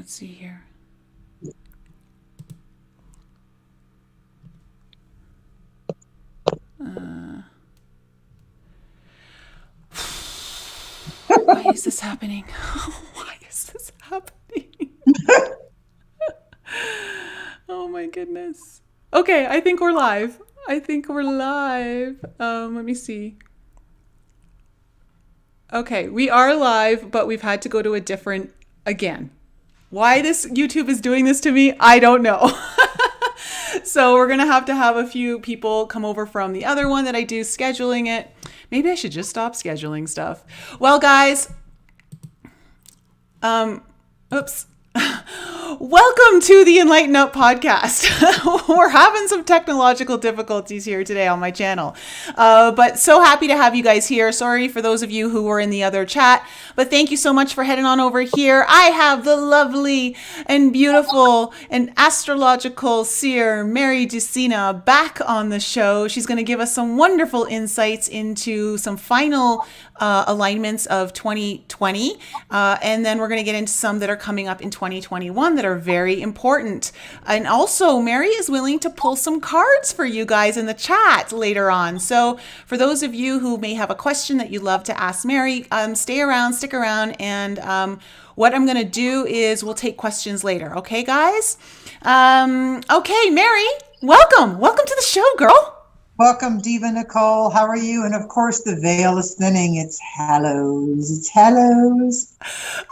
Let's see here. Why is this happening? Why is this happening? Oh my goodness. Okay, I think we're live. Let me see. Okay, we are live, but we've had to go to a different again. Why this YouTube is doing this to me, I don't know. So we're going to have a few people come over from the other one that I do scheduling it. Maybe I should just stop scheduling stuff. Well, guys, oops. Welcome to the enLIGHTenUP podcast. We're having some technological difficulties here today on my channel. But so happy to have you guys here. Sorry for those of you who were in the other chat, but thank you so much for heading on over here. I have the lovely and beautiful and astrological seer, Mary Dusina, back on the show. She's going to give us some wonderful insights into some final alignments of 2020. And then we're going to get into some that are coming up in 2021 that are very important. And also, Mary is willing to pull some cards for you guys in the chat later on. So for those of you who may have a question that you'd love to ask Mary, stick around. And what I'm going to do is we'll take questions later. Okay, guys? Okay, Mary, welcome. Welcome to the show, girl. Welcome, Diva Nicole. How are you? And of course, the veil is thinning. It's Hallows. It's Hallows.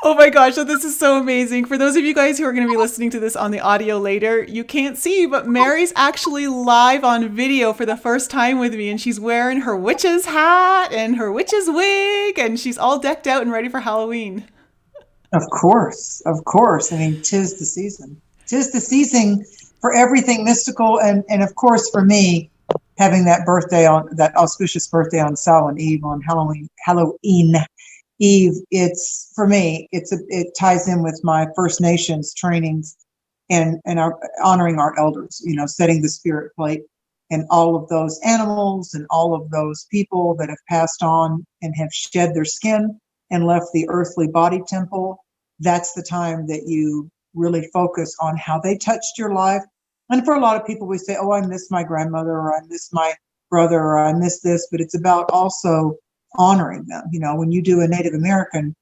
Oh my gosh, so this is so amazing. For those of you guys who are going to be listening to this on the audio later, you can't see, but Mary's actually live on video for the first time with me, and she's wearing her witch's hat and her witch's wig, and she's all decked out and ready for Halloween. Of course. I mean, 'tis the season. 'Tis the season for everything mystical, and of course for me, having that auspicious birthday on Samhain Eve, on Halloween Eve, it's for me. It ties in with my First Nations trainings and honoring our elders. You know, setting the spirit plate and all of those animals and all of those people that have passed on and have shed their skin and left the earthly body temple. That's the time that you really focus on how they touched your life. And for a lot of people, we say, oh, I miss my grandmother, or I miss my brother, or I miss this. But it's about also honoring them. You know, when you do a Native American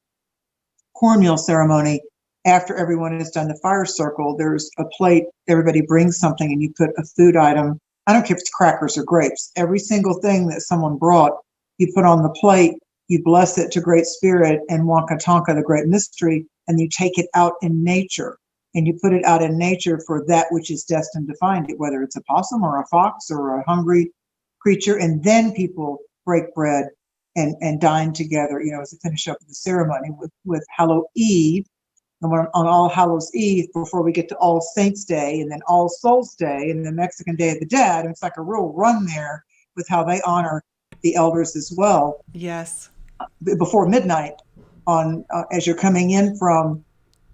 cornmeal ceremony, after everyone has done the fire circle, there's a plate. Everybody brings something, and you put a food item. I don't care if it's crackers or grapes. Every single thing that someone brought, you put on the plate. You bless it to Great Spirit and Wonka Tonka, the Great Mystery, and you take it out in nature. And you put it out in nature for that which is destined to find it, whether it's a possum or a fox or a hungry creature. And then people break bread and dine together, you know, as a finish up of the ceremony with Hallow Eve. And on All Hallows Eve, before we get to All Saints Day, and then All Souls Day, and the Mexican Day of the Dead. And it's like a real run there with how they honor the elders as well. Yes. Before midnight, on as you're coming in from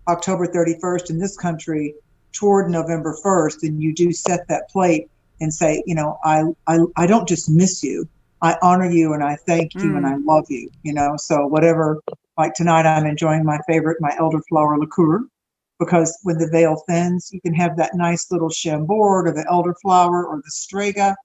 October 31st in this country toward November 1st, and you do set that plate and say, you know, I don't just miss you, I honor you and I thank you and I love you, you know. So whatever, like tonight I'm enjoying my elderflower liqueur, because when the veil thins, you can have that nice little chambord or the elderflower or the strega,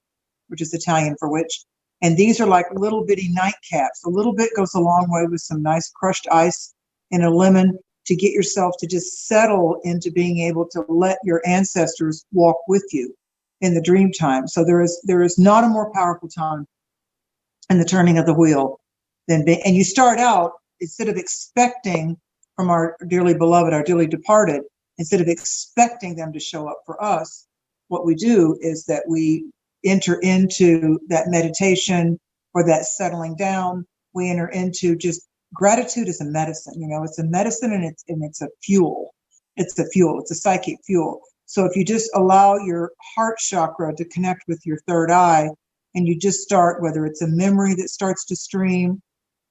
which is Italian for witch. And these are like little bitty nightcaps. A little bit goes a long way with some nice crushed ice and a lemon, to get yourself to just settle into being able to let your ancestors walk with you in the dream time. So there is not a more powerful time in the turning of the wheel than and you start out, instead of expecting from our dearly beloved, our dearly departed, instead of expecting them to show up for us, what we do is that we enter into that meditation or that settling down. We enter into just gratitude is a medicine, you know, it's a medicine, and it's a fuel. It's a psychic fuel. So if you just allow your heart chakra to connect with your third eye, and you just start, whether it's a memory that starts to stream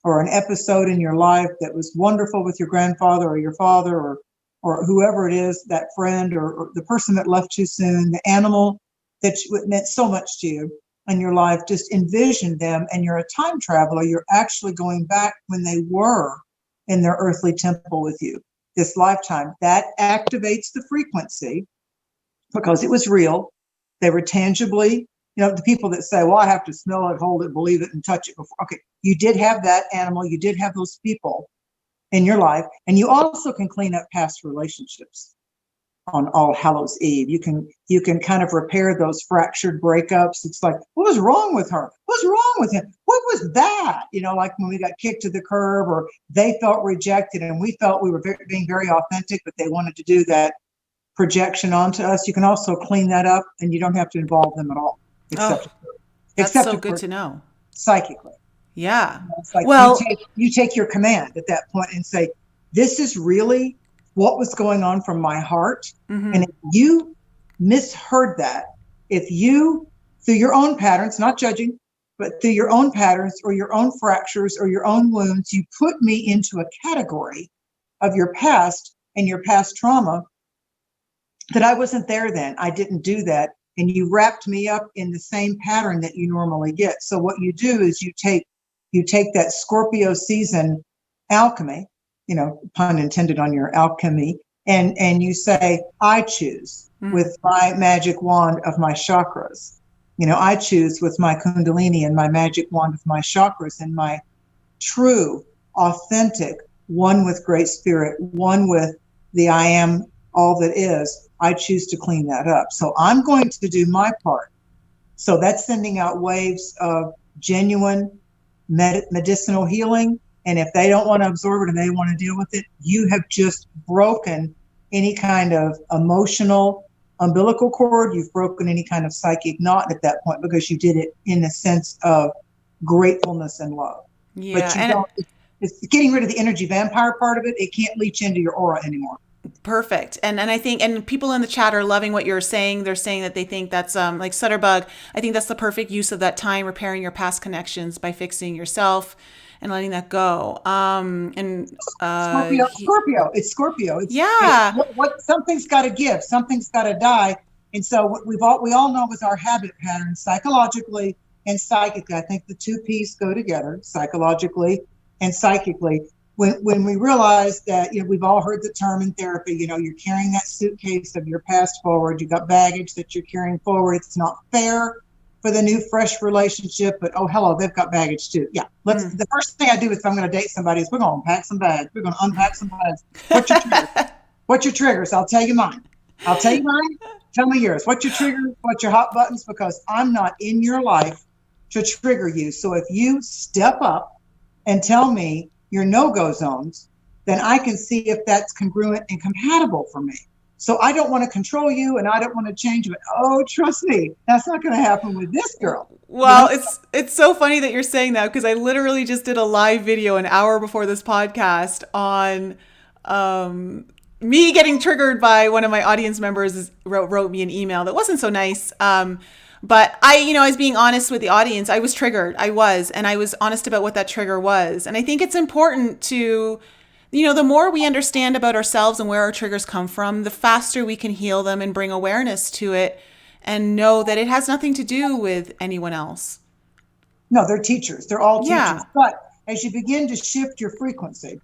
or an episode in your life that was wonderful with your grandfather or your father or whoever it is, that friend or the person that left too soon, the animal that meant so much to you in your life, just envision them, and you're a time traveler. You're actually going back when they were in their earthly temple with you. this lifetime. That activates the frequency because it was real. They were tangibly, the people that say, well, I have to smell it, hold it, believe it, and touch it before. Okay, you did have that animal. You did have those people in your life. And you also can clean up past relationships on All Hallows Eve. You can kind of repair those fractured breakups. It's like, what was wrong with her? What's wrong with him? What was that? Like when we got kicked to the curb, or they felt rejected and we felt we were being very authentic, but they wanted to do that projection onto us. You can also clean that up, and you don't have to involve them at all. That's so good to know. Psychically. Yeah. It's like you take your command at that point and say, this is really what was going on from my heart. Mm-hmm. And if you misheard that, if you, through your own patterns, not judging, but through your own patterns or your own fractures or your own wounds, you put me into a category of your past and your past trauma that I wasn't there then. I didn't do that. And you wrapped me up in the same pattern that you normally get. So what you do is you take that Scorpio season alchemy, pun intended on your alchemy, and you say, I choose with my magic wand of my chakras. I choose with my kundalini and my magic wand of my chakras and my true, authentic, one with Great Spirit, one with the I am all that is. I choose to clean that up. So I'm going to do my part. So that's sending out waves of genuine medicinal healing. And if they don't want to absorb it and they want to deal with it, you have just broken any kind of emotional umbilical cord. You've broken any kind of psychic knot at that point because you did it in a sense of gratefulness and love. Yeah, but it's getting rid of the energy vampire part of it. It can't leach into your aura anymore. Perfect. And I think, and people in the chat are loving what you're saying. They're saying that they think that's like Sutterbug. I think that's the perfect use of that time, repairing your past connections by fixing yourself and letting that go. Scorpio. It's Scorpio. It's something's got to give. Something's got to die. And so we all know was our habit pattern psychologically and psychically. I think the two P's go together, psychologically and psychically. When we realize that, we've all heard the term in therapy, you're carrying that suitcase of your past forward. You've got baggage that you're carrying forward. It's not fair for the new, fresh relationship, but oh, hello, they've got baggage too. Yeah. The first thing I do if I'm going to date somebody is we're going to unpack some bags. We're going to unpack some bags. What's your triggers? What's your triggers? I'll tell you mine. Tell me yours. What's your triggers? What's your hot buttons? Because I'm not in your life to trigger you. So if you step up and tell me your no-go zones, then I can see if that's congruent and compatible for me. So I don't want to control you and I don't want to change you. But oh, trust me, that's not going to happen with this girl. Well, it's so funny that you're saying that because I literally just did a live video an hour before this podcast on me getting triggered by one of my audience members wrote me an email that wasn't so nice. But I was being honest with the audience. I was triggered. And I was honest about what that trigger was. And I think it's important to, the more we understand about ourselves and where our triggers come from, the faster we can heal them and bring awareness to it and know that it has nothing to do with anyone else. No, they're teachers. They're all teachers. Yeah. But as you begin to shift your frequency,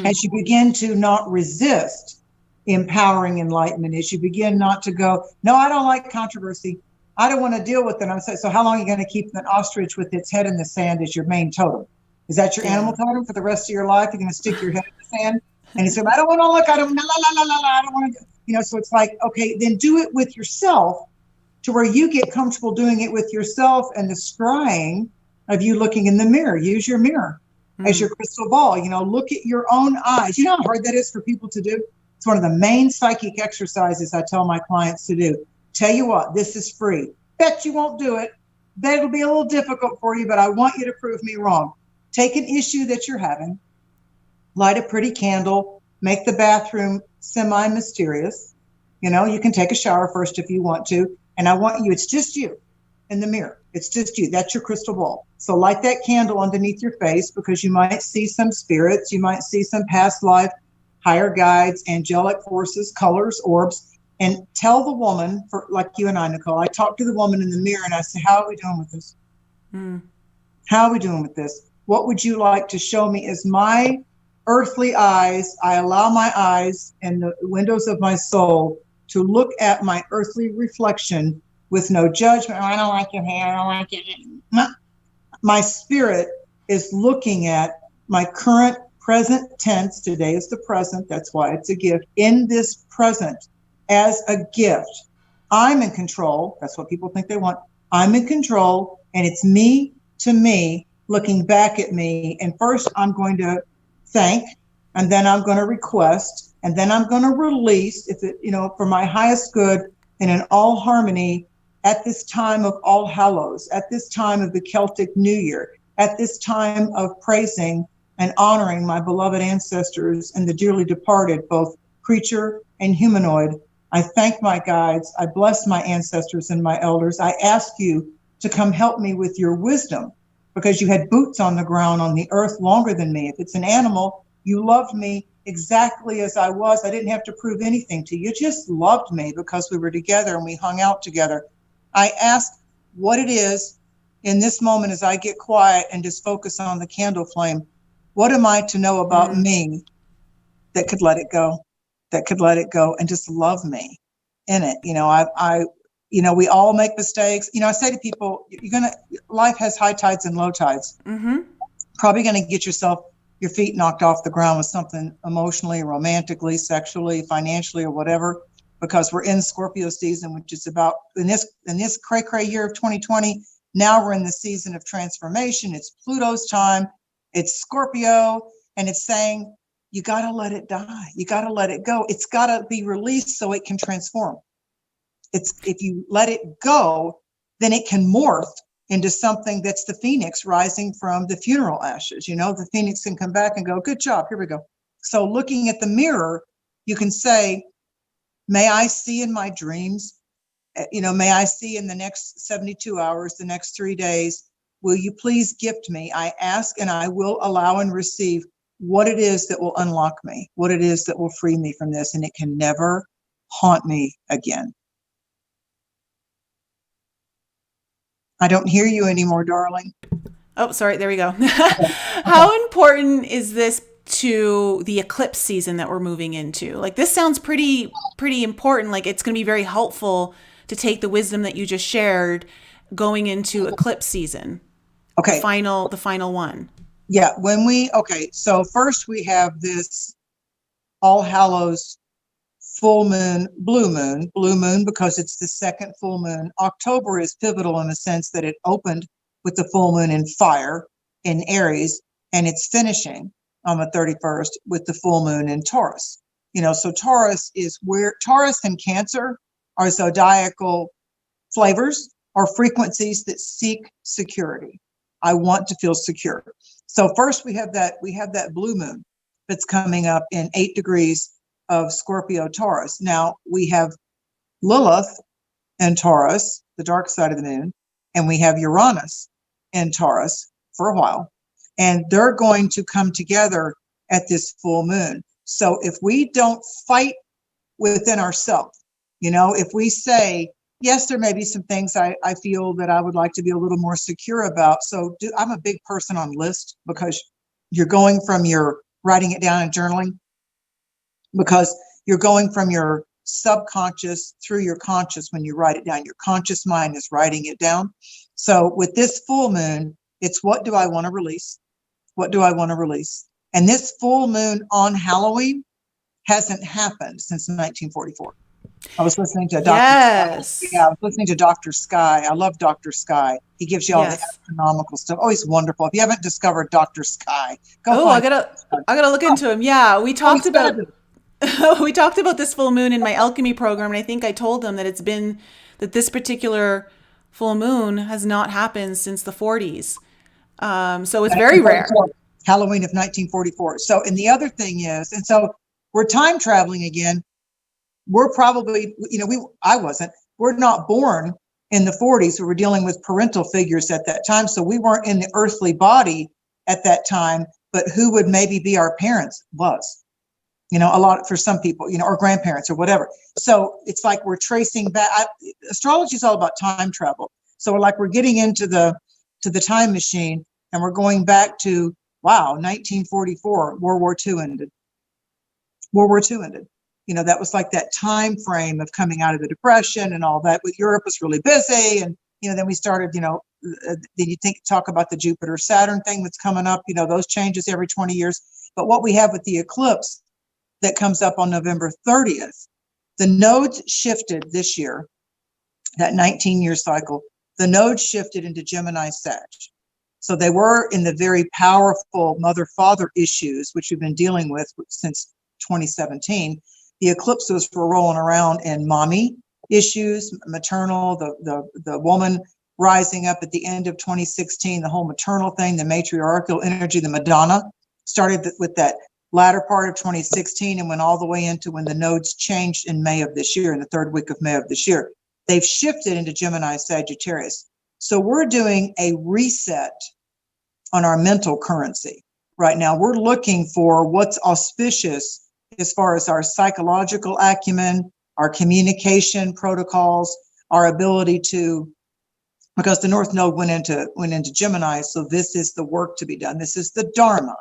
as you begin to not resist empowering enlightenment, as you begin not to go, no, I don't like controversy. I don't want to deal with it. I'm saying, so how long are you going to keep an ostrich with its head in the sand as your main totem? Is that your animal totem for the rest of your life? You're going to stick your head in the sand? And you say, I don't want to look, I don't want to, so it's like, okay, then do it with yourself to where you get comfortable doing it with yourself and the scrying of you looking in the mirror. Use your mirror as your crystal ball, look at your own eyes. You know how hard that is for people to do? It's one of the main psychic exercises I tell my clients to do. Tell you what, this is free. Bet you won't do it. Bet it'll be a little difficult for you, but I want you to prove me wrong. Take an issue that you're having, light a pretty candle, make the bathroom semi-mysterious. You can take a shower first if you want to. And I want you, it's just you in the mirror. It's just you. That's your crystal ball. So light that candle underneath your face because you might see some spirits. You might see some past life, higher guides, angelic forces, colors, orbs. And tell the woman, like you and I, Nicole, I talk to the woman in the mirror and I say, how are we doing with this? How are we doing with this? What would you like to show me as my earthly eyes. I allow my eyes and the windows of my soul to look at my earthly reflection with no judgment. Oh, I don't like your hair. I don't like it. My spirit is looking at my current present tense. Today is the present. That's why it's a gift. In this present, as a gift, I'm in control. That's what people think they want. I'm in control, and it's me to me looking back at me. And first, I'm going to thank, and then I'm going to request, and then I'm going to release, if it, for my highest good and in all harmony, at this time of All Hallows, at this time of the Celtic New Year, at this time of praising and honoring my beloved ancestors and the dearly departed, both creature and humanoid. I thank my guides. I bless my ancestors and my elders. I ask you to come help me with your wisdom, because you had boots on the ground on the earth longer than me. If it's an animal, you loved me exactly as I was. I didn't have to prove anything to you. You just loved me because we were together and we hung out together. I ask what it is in this moment as I get quiet and just focus on the candle flame. What am I to know about me that could let it go, and just love me in it? We all make mistakes. I say to people, life has high tides and low tides. Mm-hmm. Probably going to get your feet knocked off the ground with something emotionally, romantically, sexually, financially, or whatever, because we're in Scorpio season, which is about in this cray year of 2020. Now we're in the season of transformation. It's Pluto's time. It's Scorpio, and it's saying, you got to let it die. You got to let it go. It's got to be released so it can transform. If you let it go, then it can morph into something that's the phoenix rising from the funeral ashes. The phoenix can come back and go, good job, here we go. So looking at the mirror, you can say, may I see in my dreams, may I see in the next 72 hours, the next 3 days, will you please gift me? I ask, and I will allow and receive what it is that will unlock me, what it is that will free me from this, and it can never haunt me again. I don't hear you anymore, darling. Oh, sorry. There we go. How important is this to the eclipse season that we're moving into? Like, this sounds pretty important. Like, it's going to be very helpful to take the wisdom that you just shared going into eclipse season. Okay. The final one. Yeah. So first we have this All Hallows full moon, blue moon, because it's the second full moon. October is pivotal in the sense that it opened with the full moon in fire in Aries, and it's finishing on the 31st with the full moon in Taurus. So Taurus is where Taurus and Cancer are zodiacal flavors or frequencies that seek security. I want to feel secure. So first we have that blue moon that's coming up in 8 degrees of Scorpio Taurus. Now we have Lilith in Taurus, the dark side of the moon, and we have Uranus in Taurus for a while. And they're going to come together at this full moon. So if we don't fight within ourselves, if we say, yes, there may be some things I feel that I would like to be a little more secure about. So I'm a big person on list, because you're going from your writing it down and journaling, because you're going from your subconscious through your conscious when you write it down. Your conscious mind is writing it down. So with this full moon, it's what do I want to release? What do I want to release? And this full moon on Halloween hasn't happened since 1944. I was listening to Dr. Sky. Yeah, I was listening to Dr. Sky. I love Dr. Sky. He gives you all the astronomical stuff. Oh, he's wonderful. If you haven't discovered Dr. Sky, go. Oh, I gotta look into him. Yeah, we talked about this full moon in my alchemy program, and I think I told them that this particular full moon has not happened since the 40s. So it's very rare. Halloween of 1944. So, and the other thing is, and so we're time traveling again. We're probably, we're not born in the 40s. We were dealing with parental figures at that time. So we weren't in the earthly body at that time, but who would maybe be our parents was, a lot for some people, or grandparents or whatever. So it's like we're tracing back. Astrology is all about time travel. So we're getting into the time machine, and we're going back to wow, 1944, World War II ended. World War II ended. You know, that was like that time frame of coming out of the Depression and all that. With Europe was really busy, and you know, then we started. You know, then you talk about the Jupiter Saturn thing that's coming up. You know, those changes every 20 years. But what we have with the eclipse that comes up on November 30th, the nodes shifted this year. That 19-year cycle, the nodes shifted into Gemini Sag. So they were in the very powerful mother-father issues, which we've been dealing with since 2017. The eclipses were rolling around in mommy issues, maternal, the woman rising up at the end of 2016, the whole maternal thing, the matriarchal energy, the Madonna started with that latter part of 2016 and went all the way into when the nodes changed in May of this year, in the third week of May of this year. They've shifted into Gemini Sagittarius. So we're doing a reset on our mental currency. Right now, we're looking for what's auspicious as far as our psychological acumen, our communication protocols, our ability to, because the North Node went into Gemini, so this is the work to be done. This is the Dharma.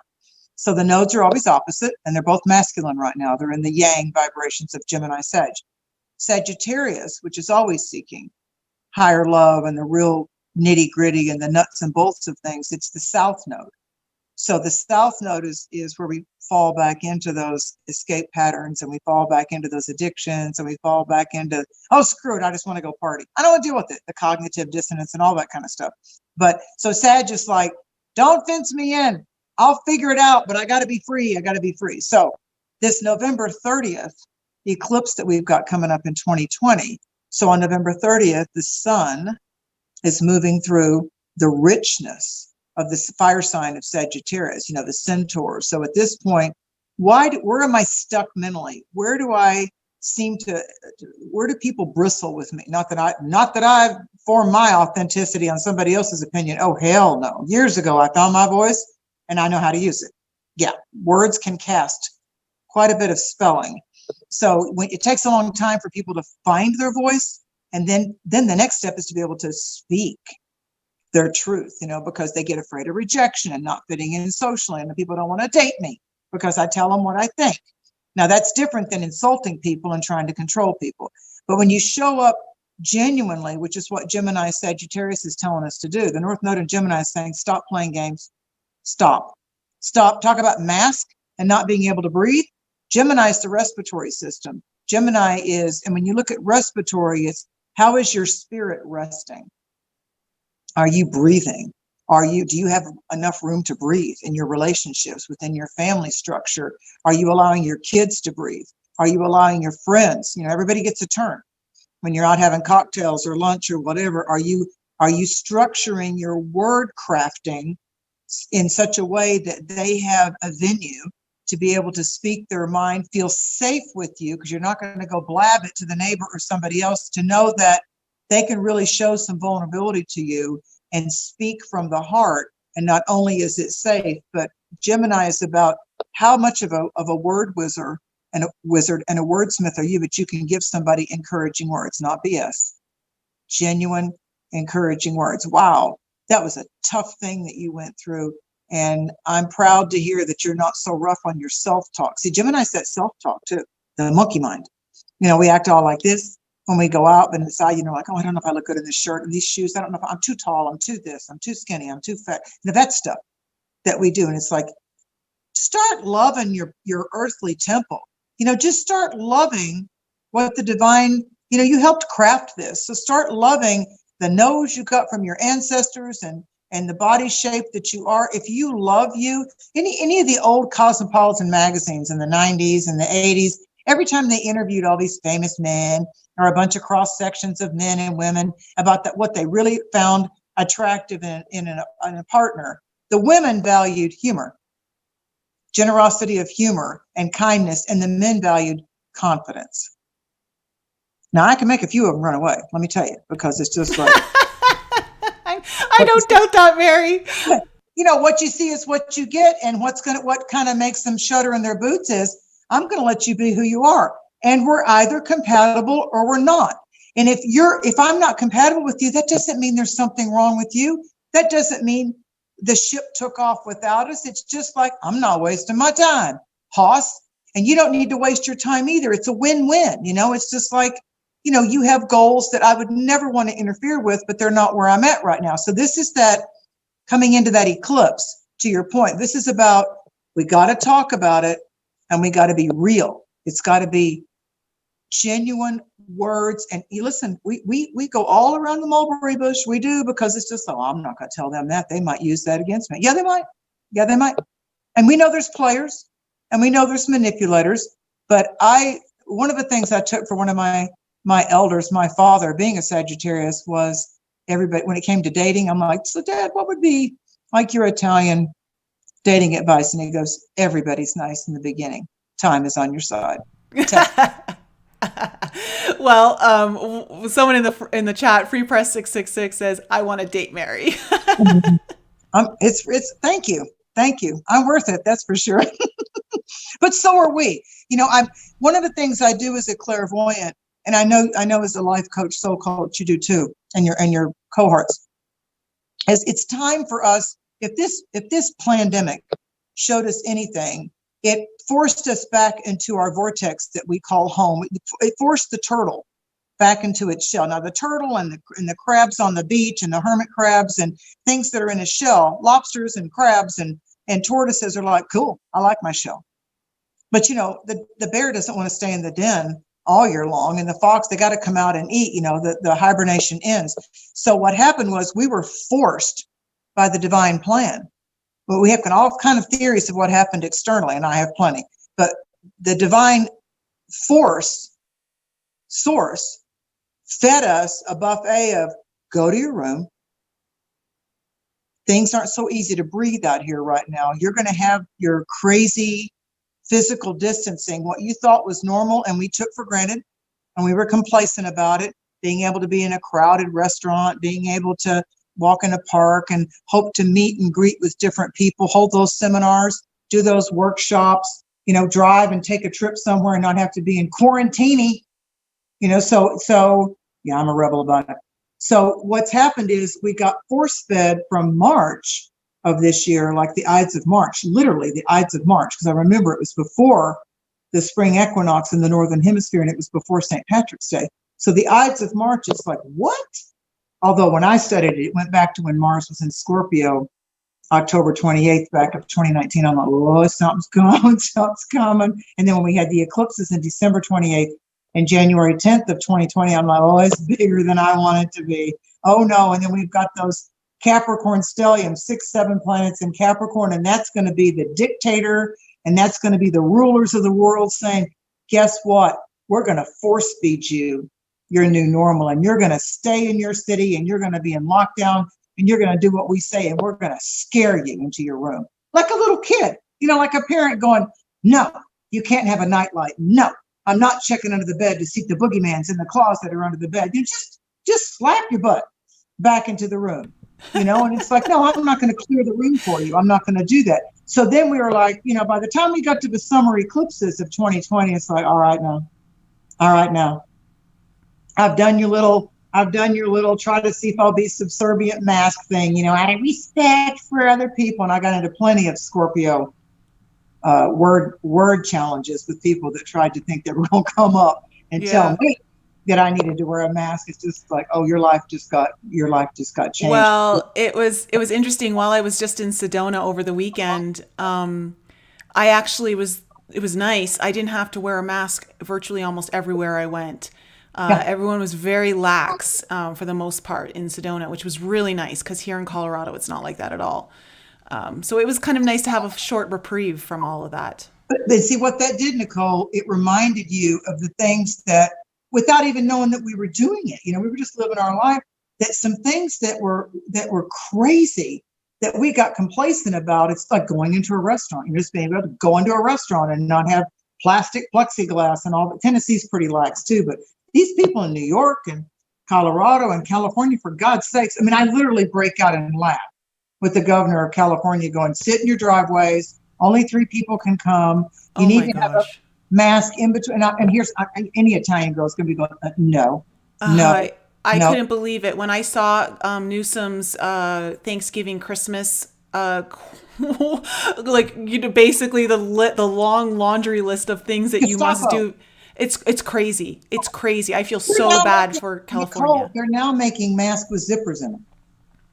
So the nodes are always opposite, and they're both masculine right now. They're in the yang vibrations of Gemini Sag. Sagittarius, which is always seeking higher love and the real nitty gritty and the nuts and bolts of things, it's the South Node. So the South Node is where we fall back into those escape patterns, and we fall back into those addictions, and we fall back into, oh, screw it, I just want to go party. I don't want to deal with it, the cognitive dissonance and all that kind of stuff. But so Sag is like, don't fence me in. I'll figure it out, but I got to be free. I got to be free. So this November 30th, the eclipse that we've got coming up in 2020. So on November 30th, the sun is moving through the richness of the fire sign of Sagittarius, you know, the centaur. So at this point, where am I stuck mentally? Where do people bristle with me? Not that I form my authenticity on somebody else's opinion. Oh, hell no. Years ago, I found my voice and I know how to use it. Yeah, words can cast quite a bit of spelling. So it takes a long time for people to find their voice. And then the next step is to be able to speak their truth, you know, because they get afraid of rejection and not fitting in socially. And the people don't want to date me because I tell them what I think. Now, that's different than insulting people and trying to control people. But when you show up genuinely, which is what Gemini Sagittarius is telling us to do, the North Node in Gemini is saying, stop playing games. Stop. Talk about mask and not being able to breathe. Gemini is the respiratory system. Gemini is, and when you look at respiratory, it's how is your spirit resting? Are you breathing? Do you have enough room to breathe in your relationships, within your family structure? Are you allowing your kids to breathe? Are you allowing your friends? You know, everybody gets a turn. When you're out having cocktails or lunch or whatever, are you structuring your word crafting in such a way that they have a venue to be able to speak their mind, feel safe with you, because you're not going to go blab it to the neighbor or somebody else, to know that they can really show some vulnerability to you and speak from the heart. And not only is it safe, but Gemini is about how much of a word wizard and a wordsmith are you, that you can give somebody encouraging words, not BS, genuine encouraging words. Wow, that was a tough thing that you went through. And I'm proud to hear that you're not so rough on your self-talk. See, Gemini's that self-talk too, the monkey mind. You know, we act all like this when we go out, but inside, you know, like, oh, I don't know if I look good in this shirt and these shoes. I don't know if I'm too tall, I'm too this, I'm too skinny, I'm too fat. You know, that stuff that we do. And it's like, start loving your earthly temple. You know, just start loving what the divine, you know, you helped craft this. So start loving the nose you got from your ancestors and the body shape that you are. If you love you, any of the old cosmopolitan magazines in the 90s and the 80s, every time they interviewed all these famous men or a bunch of cross sections of men and women about what they really found attractive in a partner, the women valued humor, generosity of humor and kindness, and the men valued confidence. Now, I can make a few of them run away, let me tell you, because it's just like... I don't doubt that, Mary. You know, what you see is what you get, and what kind of makes them shudder in their boots is, I'm going to let you be who you are. And we're either compatible or we're not. And if I'm not compatible with you, that doesn't mean there's something wrong with you. That doesn't mean the ship took off without us. It's just like, I'm not wasting my time, Hoss. And you don't need to waste your time either. It's a win-win. It's just like, you have goals that I would never want to interfere with, but they're not where I'm at right now. So this is that coming into that eclipse, to your point. This is about, we got to talk about it and we got to be real. It's got to be genuine words. And you listen, we go all around the mulberry bush. We do, because it's just, I'm not going to tell them that. They might use that against me. Yeah, they might. Yeah, they might. And we know there's players and we know there's manipulators. But one of the things I took for one of my elders, my father, being a Sagittarius, was everybody, when it came to dating, I'm like, so Dad, what would be like your Italian dating advice? And he goes, everybody's nice in the beginning. Time is on your side. Well, someone in the chat, Free Press 666 says, I want to date Mary. It's thank you. I'm worth it. That's for sure. But so are we. I'm one of the things I do as a clairvoyant, and I know as a life coach, soul coach, you do too, and your cohorts, is it's time for us. If this pandemic showed us anything, it forced us back into our vortex that we call home. It forced the turtle back into its shell. Now the turtle and the crabs on the beach and the hermit crabs and things that are in a shell, lobsters and crabs and tortoises are like, cool, I like my shell. But the bear doesn't want to stay in the den all year long, and the fox, they got to come out and eat. The hibernation ends. So what happened was we were forced by the divine plan. But we have all kind of theories of what happened externally, and I have plenty. But the divine source fed us a buffet of, go to your room. Things aren't so easy to breathe out here right now. You're going to have your crazy physical distancing, what you thought was normal and we took for granted, and we were complacent about it, being able to be in a crowded restaurant, being able to walk in a park and hope to meet and greet with different people, hold those seminars, do those workshops, drive and take a trip somewhere and not have to be in quarantine. So yeah, I'm a rebel about it. So what's happened is we got force fed from March of this year, like the Ides of March, literally the Ides of March, because I remember it was before the spring equinox in the Northern Hemisphere and it was before St. Patrick's Day. So the Ides of March is like, what? Although when I studied it, it went back to when Mars was in Scorpio, October 28th, back of 2019. I'm like, oh, something's coming. And then when we had the eclipses in December 28th and January 10th of 2020, I'm like, oh, it's bigger than I want it to be. Oh, no. And then we've got those Capricorn stellium, 6-7 planets in Capricorn, and that's going to be the dictator, and that's going to be the rulers of the world saying, guess what? We're going to force feed you your new normal, and you're going to stay in your city, and you're going to be in lockdown, and you're going to do what we say, and we're going to scare you into your room. Like a little kid, like a parent going, no, you can't have a nightlight. No, I'm not checking under the bed to see the boogeyman's in the closet or under the bed. You just slap your butt back into the room. And it's like, no, I'm not going to clear the room for you. I'm not going to do that. So then we were like, by the time we got to the summer eclipses of 2020, it's like, all right now, I've done your little try to see if I'll be subservient mask thing, out of respect for other people. And I got into plenty of Scorpio word challenges with people that tried to think they were going to come up and tell me that I needed to wear a mask. It's just like, oh, your life just got changed. Well, it was interesting. While I was just in Sedona over the weekend, it was nice. I didn't have to wear a mask virtually almost everywhere I went. Everyone was very lax for the most part in Sedona, which was really nice because here in Colorado, it's not like that at all. So it was kind of nice to have a short reprieve from all of that. But see what that did, Nicole, it reminded you of the things that, without even knowing that we were doing it, we were just living our life, that some things that were crazy that we got complacent about. It's like going into a restaurant. You're just being able to go into a restaurant and not have plastic plexiglass and all that. Tennessee's pretty lax too, but these people in New York and Colorado and California, for God's sakes, I literally break out and laugh with the governor of California going, sit in your driveways. Only 3 people can come. You need to have a mask in between. And here's any Italian girl is going to be going, no. I couldn't believe it when I saw Newsom's Thanksgiving Christmas like, basically the long laundry list of things that you must Gestapo. do. It's crazy. It's crazy. I feel They're so now bad making- for Nicole, California. they're now making masks with zippers in them.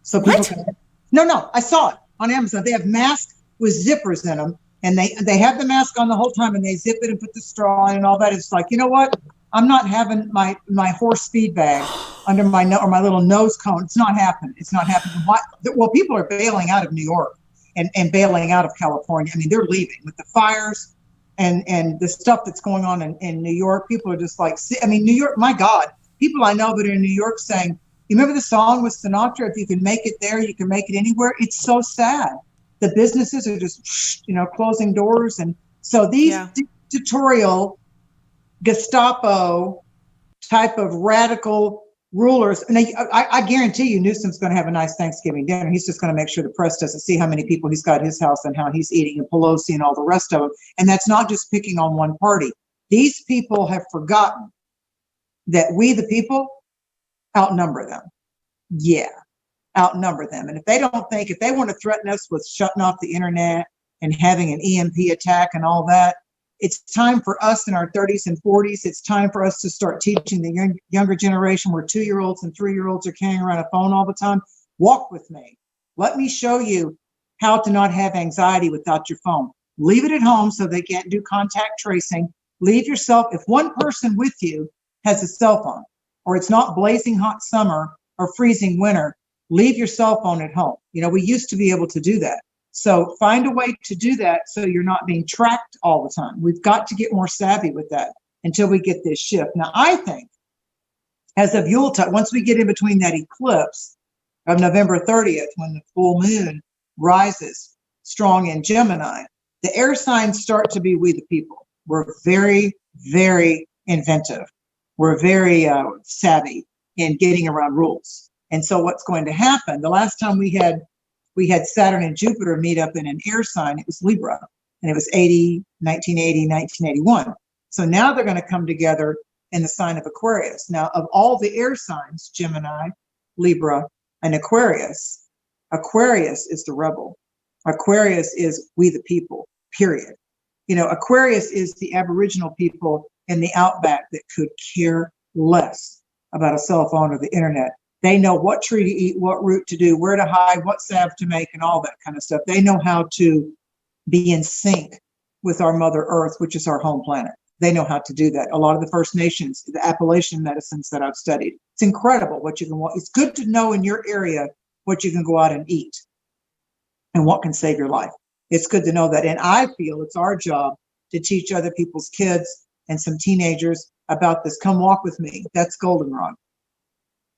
So people What? can. No, I saw it on Amazon. They have masks with zippers in them, and they have the mask on the whole time, and they zip it and put the straw in and all that. It's like, you know what? I'm not having my horse feed bag under my or my little nose cone. It's not happening. It's not happening. Why? Well, people are bailing out of New York and bailing out of California. I mean, they're leaving with the fires and the stuff that's going on in New York. People are just like, I mean, New York, my God, people I know that are in New York saying, you remember the song with Sinatra, if you can make it there, you can make it anywhere. It's so sad. The businesses are just, closing doors. And so these dictatorial Gestapo type of radical rulers, and I guarantee you Newsom's going to have a nice Thanksgiving dinner. He's just going to make sure the press doesn't see how many people he's got in his house and how he's eating, and Pelosi and all the rest of them. And that's not just picking on one party. These people have forgotten that we, the people, outnumber them. Yeah, outnumber them. And if they want to threaten us with shutting off the internet and having an EMP attack and all that, it's time for us in our 30s and 40s. It's time for us to start teaching the younger generation where 2-year-olds and 3-year-olds are carrying around a phone all the time. Walk with me. Let me show you how to not have anxiety without your phone. Leave it at home so they can't do contact tracing. Leave yourself, if one person with you has a cell phone, or it's not blazing hot summer or freezing winter, leave your cell phone at home. We used to be able to do that. So find a way to do that so you're not being tracked all the time. We've got to get more savvy with that until we get this shift. Now, I think as of Yuletide, once we get in between that eclipse of November 30th, when the full moon rises strong in Gemini, the air signs start to be we the people. We're very, very inventive. We're very savvy in getting around rules. And so what's going to happen, the last time we had Saturn and Jupiter meet up in an air sign, it was Libra, and it was 1981. So now they're going to come together in the sign of Aquarius. Now, of all the air signs, Gemini, Libra, and Aquarius is the rebel. Aquarius is we the people, period. Aquarius is the Aboriginal people in the outback that could care less about a cell phone or the internet. They know what tree to eat, what root to do, where to hide, what salve to make, and all that kind of stuff. They know how to be in sync with our Mother Earth, which is our home planet. They know how to do that. A lot of the First Nations, the Appalachian medicines that I've studied, it's incredible what you can. It's good to know in your area what you can go out and eat and what can save your life. It's good to know that. And I feel it's our job to teach other people's kids and some teenagers about this. Come walk with me. That's goldenrod.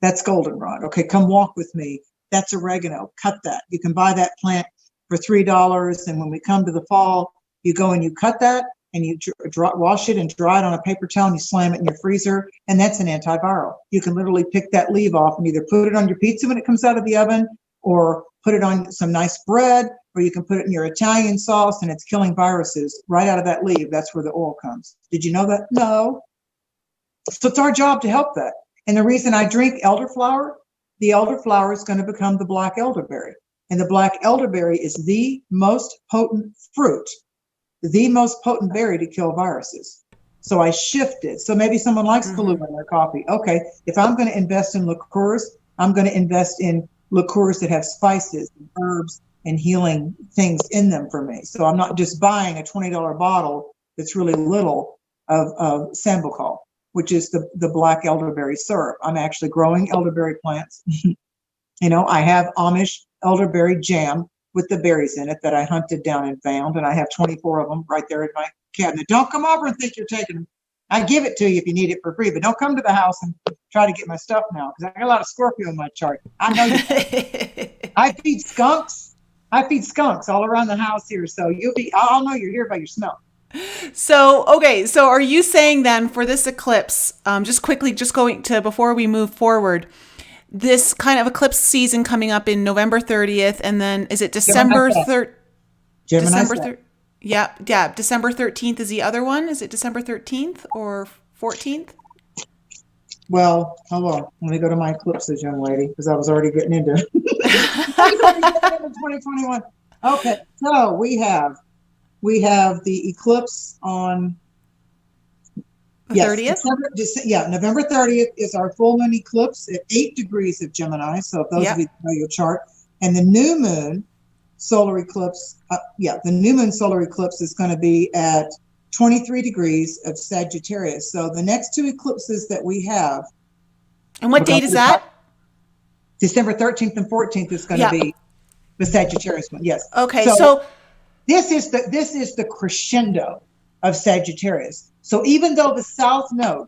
That's goldenrod. Okay, come walk with me. That's oregano. Cut that. You can buy that plant for $3. And when we come to the fall, you go and you cut that and you wash it and dry it on a paper towel and you slam it in your freezer. And that's an antiviral. You can literally pick that leaf off and either put it on your pizza when it comes out of the oven, or put it on some nice bread, or you can put it in your Italian sauce, and it's killing viruses right out of that leaf. That's where the oil comes. Did you know that? No. So it's our job to help that. And the reason I drink elderflower, the elderflower is going to become the black elderberry. And the black elderberry is the most potent fruit, the most potent berry to kill viruses. So I shifted. So maybe someone likes Kahlua in their coffee. Okay, if I'm going to invest in liqueurs, I'm going to invest in liqueurs that have spices and herbs and healing things in them for me. So I'm not just buying a $20 bottle that's really little of Sambucol, which is the black elderberry syrup. I'm actually growing elderberry plants. I have Amish elderberry jam with the berries in it that I hunted down and found, and I have 24 of them right there in my cabinet. Don't come over and think you're taking them. I give it to you if you need it for free, but don't come to the house and try to get my stuff now, because I got a lot of Scorpio in my chart. I know you. I feed skunks all around the house here, so I'll know you're here by your smell. So, okay. So are you saying then for this eclipse, just going to, before we move forward, this kind of eclipse season coming up in November 30th, and then is it December 3rd? December 3rd. Yeah. December 13th is the other one. Is it December 13th or 14th? Well, hold on. Let me go to my eclipses, young lady, because I was already getting into 2021. Okay, so we have the eclipse on The 30th? November 30th is our full moon eclipse at 8 degrees of Gemini. So if those of you know your chart, and the new moon solar eclipse, the new moon solar eclipse is going to be at 23 degrees of Sagittarius. So the next two eclipses that we have. And what date is that? December 13th and 14th is going to be the Sagittarius one. Yes. Okay. So this is the crescendo of Sagittarius. So even though the South Node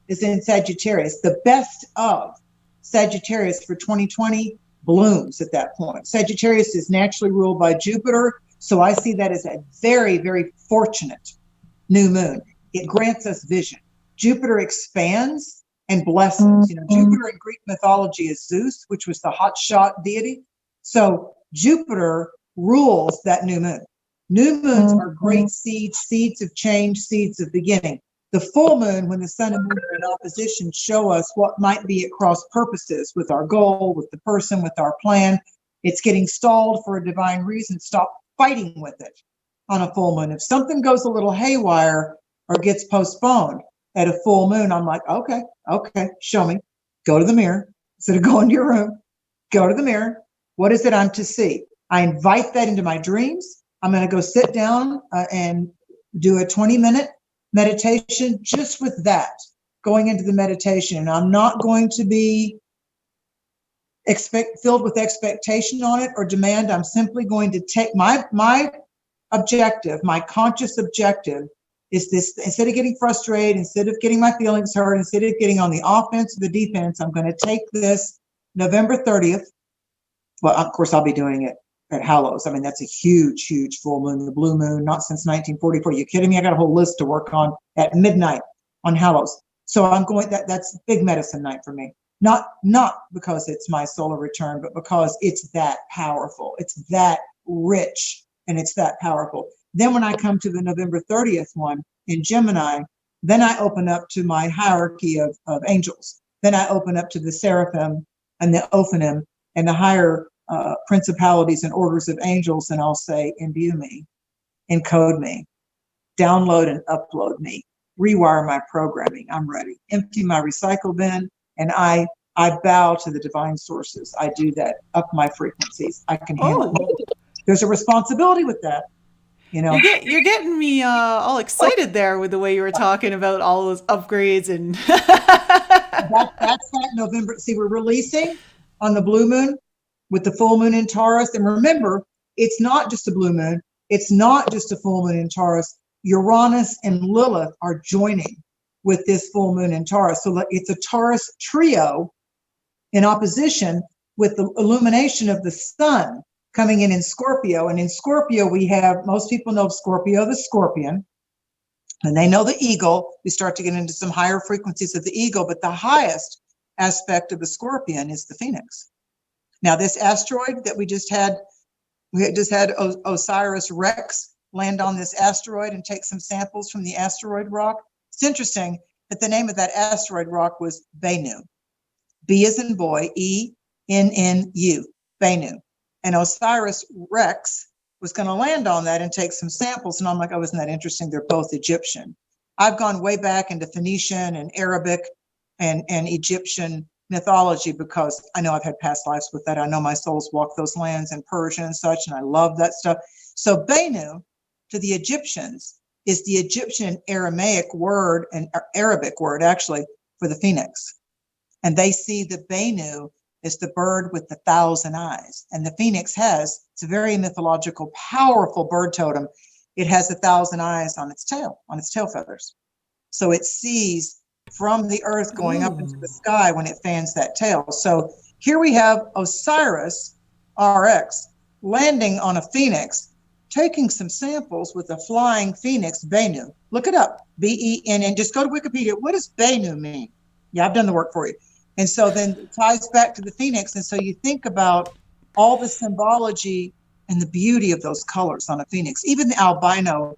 is in Sagittarius, the best of Sagittarius for 2020 blooms at that point. Sagittarius is naturally ruled by Jupiter. So I see that as a very, very fortunate new moon. It grants us vision. Jupiter expands and blesses. Jupiter in Greek mythology is Zeus, which was the hotshot deity. So Jupiter rules that new moon. New moons are great seeds of change, seeds of beginning. The full moon, when the sun and moon are in opposition, show us what might be at cross purposes with our goal, with the person, with our plan. It's getting stalled for a divine reason. Stop fighting with it on a full moon. If something goes a little haywire or gets postponed at a full moon, I'm like, okay, show me. Go to the mirror. Instead of going to your room, go to the mirror. What is it I'm to see? I invite that into my dreams. I'm going to go sit down and do a 20-minute meditation just with that, going into the meditation. And I'm not going to be filled with expectation on it or demand. I'm simply going to take my objective, my conscious objective is this: instead of getting frustrated, instead of getting my feelings hurt, instead of getting on the offense or the defense, I'm going to take this November 30th. Well, of course, I'll be doing it at Hallows. I mean, that's a huge, huge full moon, the blue moon, not since 1944. You kidding me? I got a whole list to work on at midnight on Hallows. So I'm going, that's big medicine night for me. Not because it's my solar return, but because it's that powerful. It's that rich and it's that powerful. Then when I come to the November 30th one in Gemini, then I open up to my hierarchy of angels. Then I open up to the seraphim and the ophanim and the higher principalities and orders of angels, and I'll say, imbue me, encode me, download and upload me, rewire my programming. I'm ready. Empty my recycle bin, and I bow to the divine sources. I do that, up my frequencies. I can handle it. There's a responsibility with that. You're getting me all excited there with the way you were talking about all those upgrades and that's that November. See, we're releasing on the blue moon with the full moon in Taurus. And remember, it's not just a blue moon. It's not just a full moon in Taurus. Uranus and Lilith are joining with this full moon in Taurus. So it's a Taurus trio in opposition with the illumination of the sun coming in Scorpio. And in Scorpio, we have, most people know Scorpio, the scorpion, and they know the eagle. We start to get into some higher frequencies of the eagle, but the highest aspect of the scorpion is the phoenix. Now, this asteroid that we just had Osiris Rex land on this asteroid and take some samples from the asteroid rock. It's interesting that the name of that asteroid rock was Bennu. B as in boy, E-N-N-U, Bennu. And Osiris Rex was going to land on that and take some samples. And I'm like, oh, isn't that interesting? They're both Egyptian. I've gone way back into Phoenician and Arabic and Egyptian mythology because I know I've had past lives with that. I know my soul's walked those lands in Persia and such, and I love that stuff. So Bennu to the Egyptians is the Egyptian Aramaic word and Arabic word actually for the phoenix. And they see the Bennu as the bird with the 1,000 eyes. And the phoenix it's a very mythological, powerful bird totem. It has 1,000 eyes on its tail feathers. So it sees from the earth going up into the sky when it fans that tail. So here we have Osiris RX landing on a phoenix, taking some samples with a flying phoenix, Bennu. Look it up, B-E-N-N. Just go to Wikipedia. What does Bennu mean? Yeah, I've done the work for you. And so then it ties back to the phoenix. And so you think about all the symbology and the beauty of those colors on a phoenix, even the albino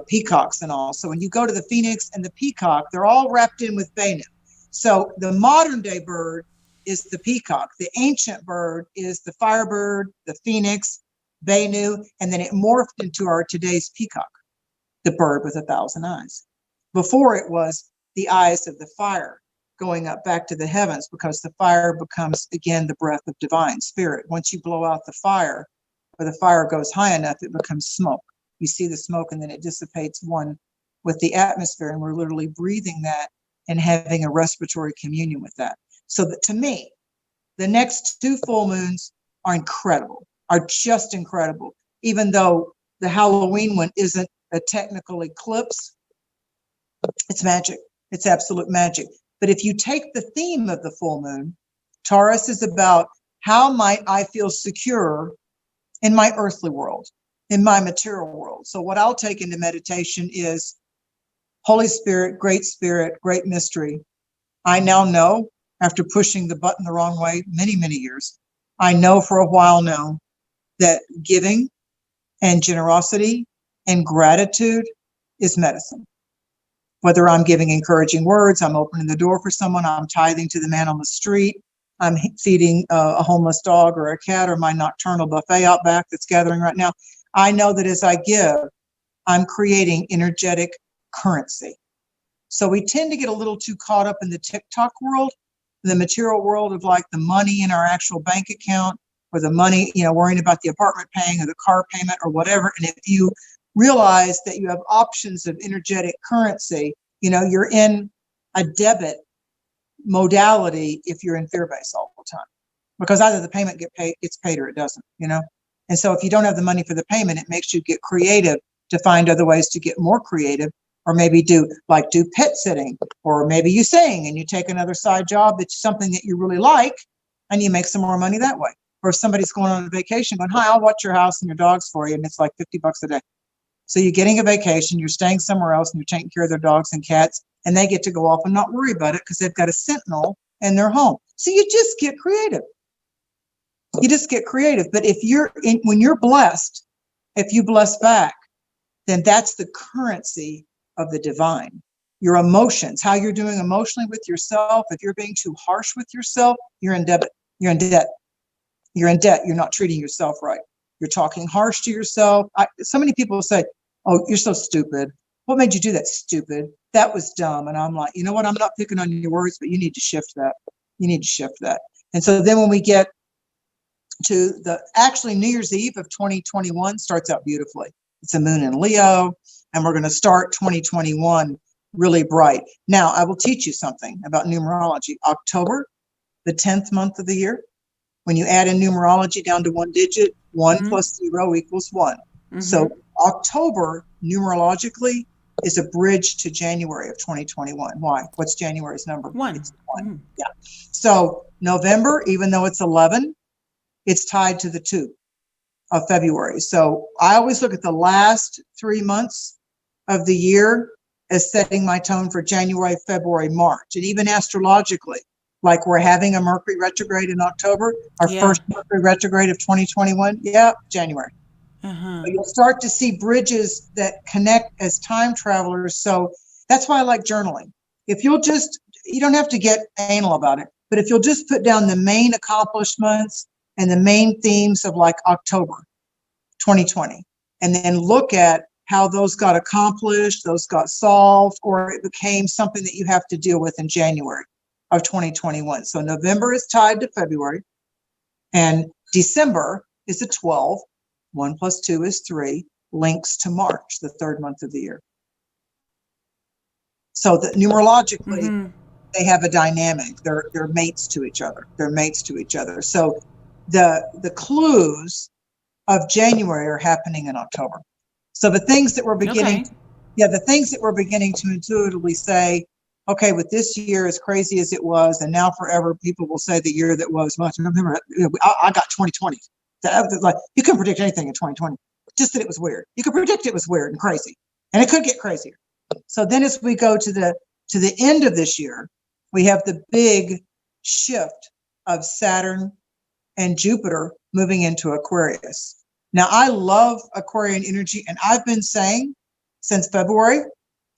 peacocks and all. So when you go to the phoenix and the peacock, they're all wrapped in with Bennu. So the modern day bird is the peacock. The ancient bird is the firebird, the phoenix, Benu, and then it morphed into our today's peacock, the bird with 1,000 eyes. Before it was the eyes of the fire going up back to the heavens, because the fire becomes, again, the breath of divine spirit. Once you blow out the fire, or the fire goes high enough, it becomes smoke. You see the smoke and then it dissipates one with the atmosphere, and we're literally breathing that and having a respiratory communion with that. So that, to me, the next 2 full moons are incredible, are just incredible. Even though the Halloween one isn't a technical eclipse, it's magic. It's absolute magic. But if you take the theme of the full moon, Taurus is about how might I feel secure in my earthly world, in my material world. So what I'll take into meditation is Holy Spirit, great mystery. I now know, after pushing the button the wrong way many, many years, I know for a while now that giving and generosity and gratitude is medicine. Whether I'm giving encouraging words, I'm opening the door for someone, I'm tithing to the man on the street, I'm feeding a homeless dog or a cat, or my nocturnal buffet out back that's gathering right now. I know that as I give, I'm creating energetic currency. So we tend to get a little too caught up in the TikTok world, the material world of like the money in our actual bank account, or the money, worrying about the apartment paying or the car payment or whatever. And if you realize that you have options of energetic currency, you're in a debit modality if you're in fear base all the time, because either the payment gets paid or it doesn't, And so if you don't have the money for the payment, it makes you get creative to find other ways to get more creative, or maybe do pet sitting, or maybe you sing and you take another side job that's something that you really like and you make some more money that way. Or if somebody's going on a vacation going, hi, I'll watch your house and your dogs for you, and it's like $50 a day. So you're getting a vacation, you're staying somewhere else, and you're taking care of their dogs and cats, and they get to go off and not worry about it because they've got a sentinel in their home. So you just get creative. You just get creative. But when you're blessed, if you bless back, then that's the currency of the divine. Your emotions, how you're doing emotionally with yourself. If you're being too harsh with yourself, you're in debt. You're in debt. You're in debt. You're not treating yourself right. You're talking harsh to yourself. So many people say, oh, you're so stupid. What made you do that? Stupid. That was dumb. And I'm like, you know what? I'm not picking on your words, but you need to shift that. You need to shift that. And so then when we get to actually New Year's Eve of 2021 starts out beautifully. It's a moon in Leo, and we're going to start 2021 really bright. Now, I will teach you something about numerology. October, the 10th month of the year, when you add in numerology down to one digit, 1 plus 0 equals 1. So October, numerologically, is a bridge to January of 2021. Why? What's January's number? 1. It's 1. Yeah. So November, even though it's 11, it's tied to the 2 of February. So I always look at the last 3 months of the year as setting my tone for January, February, March. And even astrologically, like we're having a Mercury retrograde in October, our first Mercury retrograde of 2021. Yeah, January. But you'll start to see bridges that connect as time travelers. So that's why I like journaling. If you don't have to get anal about it, but if you'll just put down the main accomplishments and the main themes of like October 2020, and then look at how those got accomplished, those got solved, or it became something that you have to deal with in January of 2021. So November is tied to February, and December is a 12. 1 plus 2 is 3, links to March, the 3rd month of the year. So that numerologically, they have a dynamic. They're mates to each other. They're mates to each other. So the clues of January are happening in October. So the things that we're beginning, the things that we're beginning to intuitively say, okay, with this year as crazy as it was, and now forever, people will say the year that was. Well, remember, I got 2020. Like, you couldn't predict anything in 2020, just that it was weird. You could predict it was weird and crazy, and it could get crazier. So then as we go to the end of this year, we have the big shift of Saturn and Jupiter moving into Aquarius. Now, I love Aquarian energy, and I've been saying since February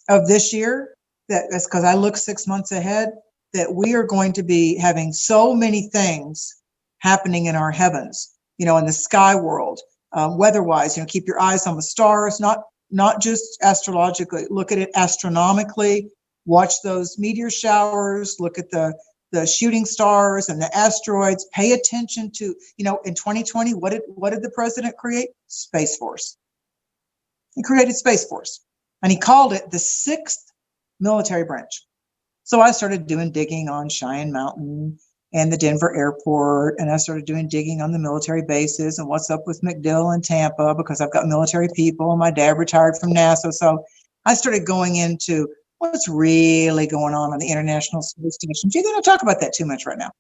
of this year that's because I look 6 months ahead. that we are going to be having so many things happening in our heavens, in the sky world, weather-wise. Keep your eyes on the stars, not just astrologically. Look at it astronomically. Watch those meteor showers. Look at the shooting stars and the asteroids. Pay attention to, in 2020, what did the president create? Space Force. He created Space Force, and he called it the 6th military branch. So I started doing digging on Cheyenne Mountain and the Denver airport, and I started doing digging on the military bases and what's up with MacDill and Tampa, because I've got military people, and my dad retired from NASA. So I started going into what's really going on the International Space Station. Gee, they don't talk about that too much right now,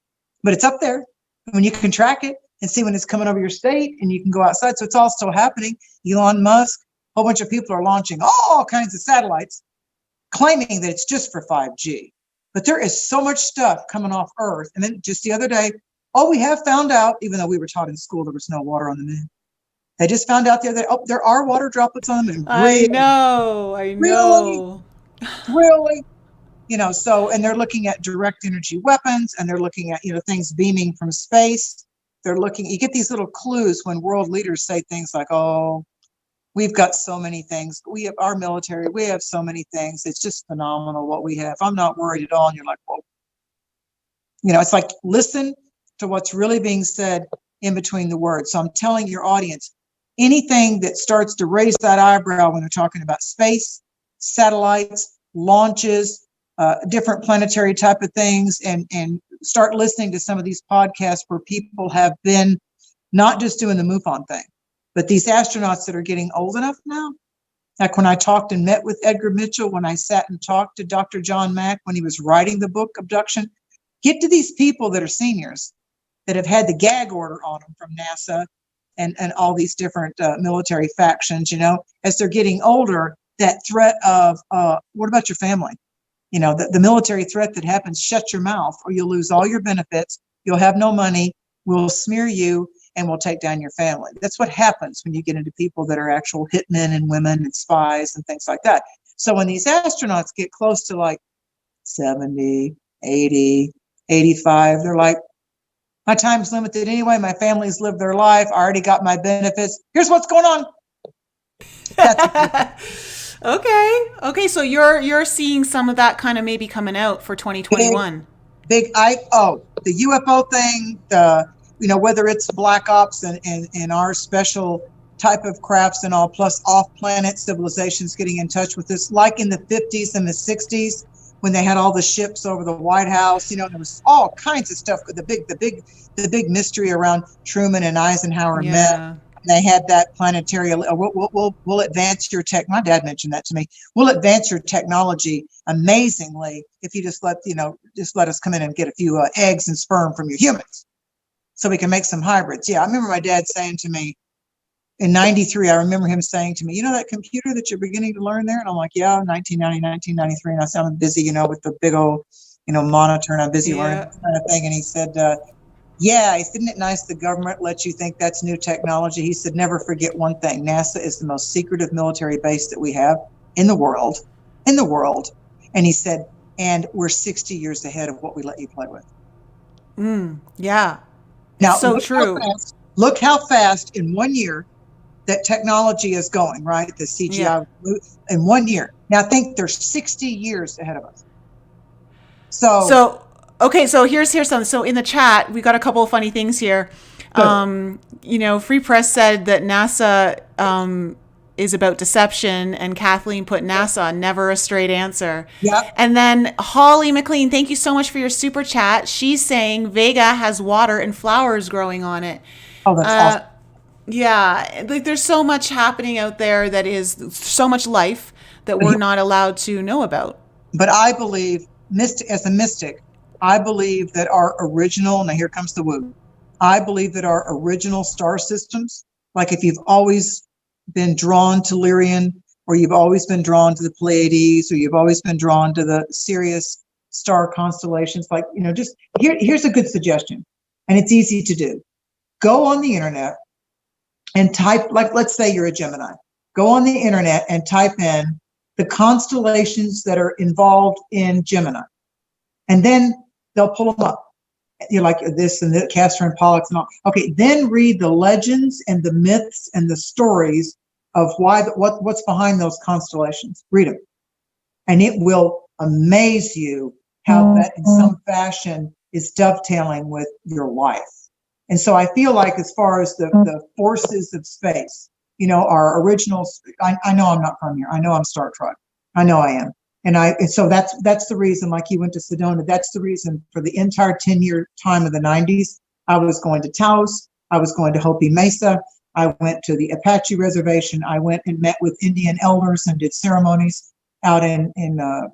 but it's up there. When you can track it and see when it's coming over your state, and you can go outside. So it's all still happening. Elon Musk, a whole bunch of people are launching all kinds of satellites, claiming that it's just for 5G. But there is so much stuff coming off Earth. And then just the other day, we have found out, even though we were taught in school there was no water on the moon. They just found out the other day, there are water droplets on the moon. I know. Really? So, and they're looking at direct energy weapons, and they're looking at, things beaming from space. You get these little clues when world leaders say things like, we've got so many things. We have our military. We have so many things. It's just phenomenal what we have. I'm not worried at all. And you're like, well, it's like, listen to what's really being said in between the words. So I'm telling your audience, anything that starts to raise that eyebrow when they're talking about space, satellites, launches, different planetary type of things, and start listening to some of these podcasts where people have been not just doing the MUFON thing, but these astronauts that are getting old enough now. Like when I talked and met with Edgar Mitchell, when I sat and talked to Dr. John Mack when he was writing the book Abduction, get to these people that are seniors that have had the gag order on them from NASA and all these different military factions, as they're getting older, that threat of, what about your family? The military threat that happens, shut your mouth or you'll lose all your benefits. You'll have no money. We'll smear you and we'll take down your family. That's what happens when you get into people that are actual hitmen and women and spies and things like that. So when these astronauts get close to like 70, 80, 85, they're like, my time's limited anyway. My family's lived their life. I already got my benefits. Here's what's going on. Okay. So you're seeing some of that kind of maybe coming out for 2021. The UFO thing, whether it's black ops and our special type of crafts and all, plus off-planet civilizations getting in touch with us, like in the 50s and the 60s when they had all the ships over the White House. There was all kinds of stuff. The big mystery around Truman and Eisenhower met. They had that planetary. We'll advance your tech. My dad mentioned that to me. We'll advance your technology amazingly if you just let us come in and get a few eggs and sperm from your humans, so we can make some hybrids. Yeah, I remember my dad saying to me in '93. I remember him saying to me, that computer that you're beginning to learn there, and I'm like, yeah, 1990, 1993, and I said, I'm busy, with the big old, monitor, and I'm busy learning this kind of thing. And he said, yeah, isn't it nice the government lets you think that's new technology? He said, never forget one thing. NASA is the most secretive military base that we have in the world. And he said, and we're 60 years ahead of what we let you play with. Yeah. Now, it's so true. Look how fast in 1 year that technology is going, right? The CGI in 1 year. Now, I think they're 60 years ahead of us. Okay, so here's something. So in the chat, we got a couple of funny things here. Free Press said that NASA is about deception, and Kathleen put NASA, never a straight answer. Yeah. And then Holly McLean, thank you so much for your super chat. She's saying Vega has water and flowers growing on it. Oh, that's awesome. Yeah, like there's so much happening out there that is so much life that we're not allowed to know about. But I believe, as a mystic, I believe that our original, now here comes the woo, I believe that our original star systems, like if you've always been drawn to Lyrian, or you've always been drawn to the Pleiades, or you've always been drawn to the Sirius star constellations, like, just here's a good suggestion, and it's easy to do. Go on the internet and type, like, let's say you're a Gemini. Go on the internet and type in the constellations that are involved in Gemini. And then they'll pull them up. You're like this and the Castor and Pollux and all. Okay, then read the legends and the myths and the stories of what's behind those constellations. Read them. And it will amaze you how that in some fashion is dovetailing with your life. And so I feel like as far as the forces of space, our originals, I know I'm not from here. I know I'm Star Trek. I know I am. And so that's the reason, like you went to Sedona, that's the reason for the entire 10-year time of the 90s, I was going to Taos, I was going to Hopi Mesa, I went to the Apache Reservation, I went and met with Indian elders and did ceremonies out in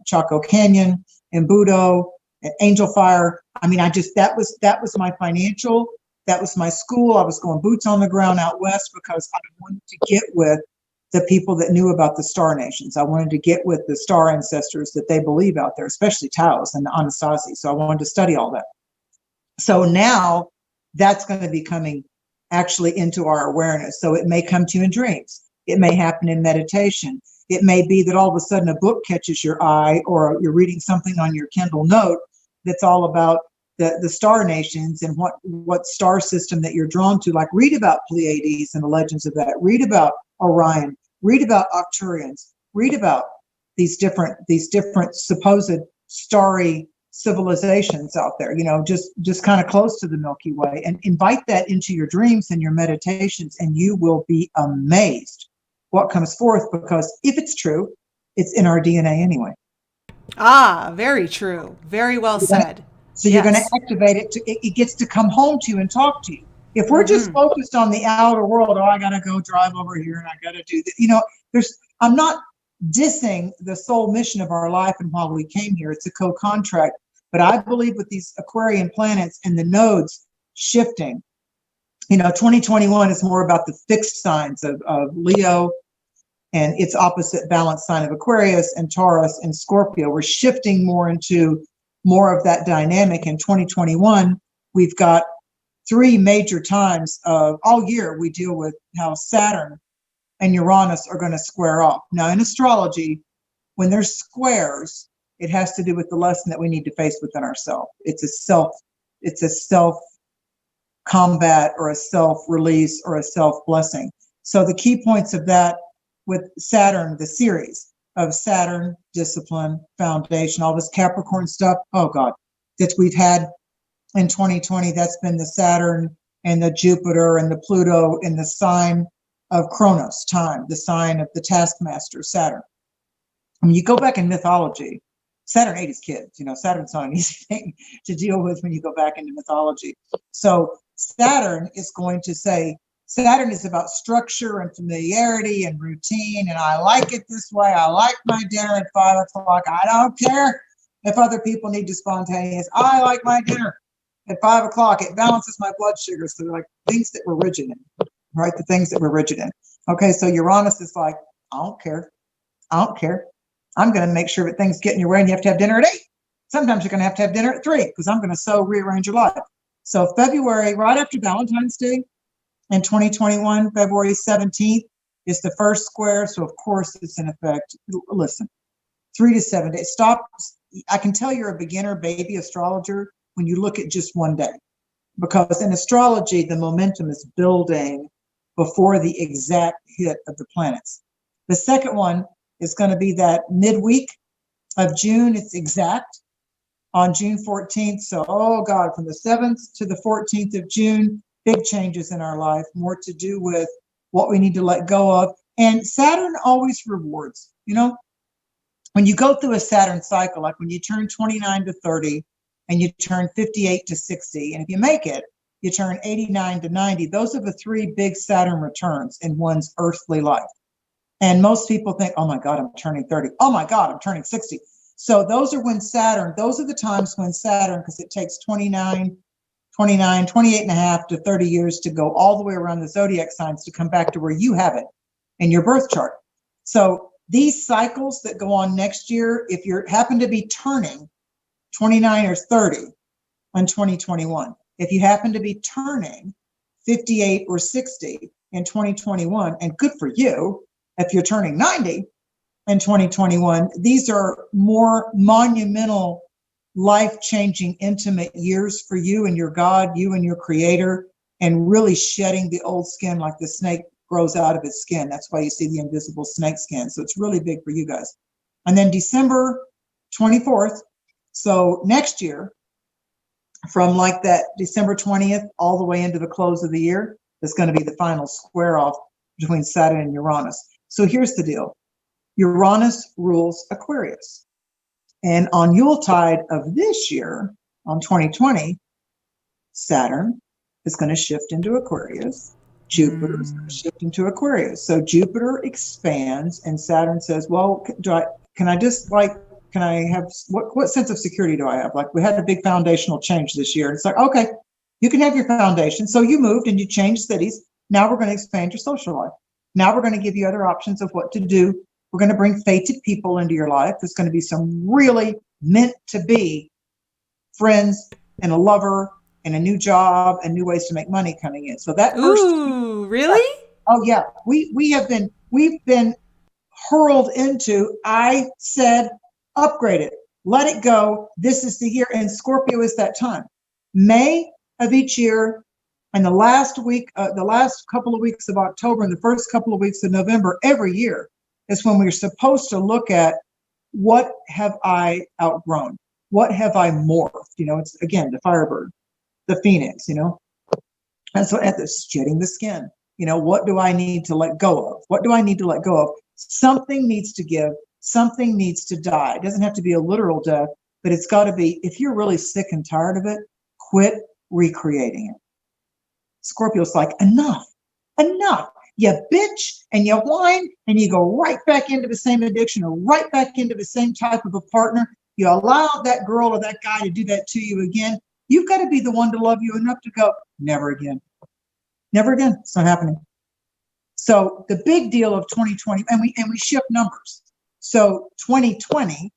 Chaco Canyon, in Budo, at Angel Fire. I mean, that was my financial, that was my school. I was going boots on the ground out west because I wanted to get with the people that knew about the star nations. I wanted to get with the star ancestors that they believe out there, especially Taos and the Anasazi. So I wanted to study all that. So now that's going to be coming actually into our awareness. So it may come to you in dreams. It may happen in meditation. It may be that all of a sudden a book catches your eye, or you're reading something on your Kindle Note that's all about the star nations and what star system that you're drawn to. Like, read about Pleiades and the legends of that. Read about Orion. Read about Arcturians. Read about these different supposed starry civilizations out there, just kind of close to the Milky Way, and invite that into your dreams and your meditations, and you will be amazed what comes forth, because if it's true, it's in our DNA anyway. Ah, very true. Very well said. So you're going to activate it. It gets to come home to you and talk to you. If we're just focused on the outer world, I got to go drive over here and I got to do this. I'm not dissing the sole mission of our life and why we came here. It's a co-contract. But I believe with these Aquarian planets and the nodes shifting, 2021 is more about the fixed signs of Leo and its opposite balance sign of Aquarius and Taurus and Scorpio. We're shifting more into more of that dynamic. In 2021, we've got 3 major times of all year we deal with how Saturn and Uranus are going to square off. Now, in astrology, when there's squares, it has to do with the lesson that we need to face within ourselves. It's a self combat or a self release or a self blessing. So the key points of that with Saturn, the series of Saturn, discipline, foundation, all this Capricorn stuff. Oh God, that we've had in 2020, that's been the Saturn and the Jupiter and the Pluto in the sign of Chronos, time, the sign of the taskmaster, Saturn. When you go back in mythology, Saturn ate his kids. Saturn's not an easy thing to deal with when you go back into mythology. So Saturn is going to say, Saturn is about structure and familiarity and routine, and I like it this way. I like my dinner at 5 o'clock. I don't care if other people need to spontaneous. I like my dinner at 5 o'clock. It balances my blood sugar. So they're like things that we're rigid in, right? The things that we're rigid in. Okay, so Uranus is like, I don't care. I'm going to make sure that things get in your way and you have to have dinner at 8. Sometimes you're going to have dinner at 3 because I'm going to rearrange your life. So February, right after Valentine's Day in 2021, February 17th is the first square. So of course it's in effect. Listen, 3 to 7 days. Stop. I can tell you're a beginner baby astrologer when you look at just one day, because in astrology, the momentum is building before the exact hit of the planets. The second one is going to be that midweek of June. It's exact on June 14th. So, oh God, from the 7th to the 14th of June, big changes in our life, more to do with what we need to let go of. And Saturn always rewards, when you go through a Saturn cycle, like when you turn 29 to 30 and you turn 58 to 60, and if you make it, you turn 89 to 90. Those are the 3 big Saturn returns in one's earthly life. And most people think, oh my God, I'm turning 30. Oh my God, I'm turning 60. So those are the times when Saturn, because it takes 28 and a half to 30 years to go all the way around the zodiac signs to come back to where you have it in your birth chart. So these cycles that go on next year, if you happen to be turning 29 or 30 in 2021, if you happen to be turning 58 or 60 in 2021, and good for you, if you're turning 90 in 2021, these are more monumental life-changing, intimate years for you and your God, you and your creator, and really shedding the old skin like the snake grows out of its skin. That's why you see the invisible snake skin. So it's really big for you guys. And then December 24th, so next year, from like that December 20th all the way into the close of the year, is going to be the final square off between Saturn and Uranus. So here's the deal. Uranus rules Aquarius. And on Yuletide of this year, on 2020, Saturn is going to shift into Aquarius. Jupiter is going to shift into Aquarius. So Jupiter expands and Saturn says, well, can I have, what sense of security do I have? Like, we had a big foundational change this year. And it's like, okay, you can have your foundation. So you moved and you changed cities. Now we're going to expand your social life. Now we're going to give you other options of what to do. We're going to bring fated people into your life. There's going to be some really meant to be friends and a lover and a new job and new ways to make money coming in. So that first, ooh, really? Oh yeah, we've been hurled into, I said, upgrade it, let it go. This is the year, and Scorpio is that time. May of each year, and the last couple of weeks of October and the first couple of weeks of November every year is when we're supposed to look at, what have I outgrown? What have I morphed? It's, again, the Firebird, the Phoenix, And so at this, shedding the skin, what do I need to let go of? What do I need to let go of? Something needs to give. Something needs to die. It doesn't have to be a literal death, but it's got to be, if you're really sick and tired of it, quit recreating it. Scorpio's like, enough. You bitch and you whine and you go right back into the same addiction or right back into the same type of a partner. You allow that girl or that guy to do that to you again. You've got to be the one to love you enough to go, never again. Never again. It's not happening. So the big deal of 2020, and we shift numbers. So 2020,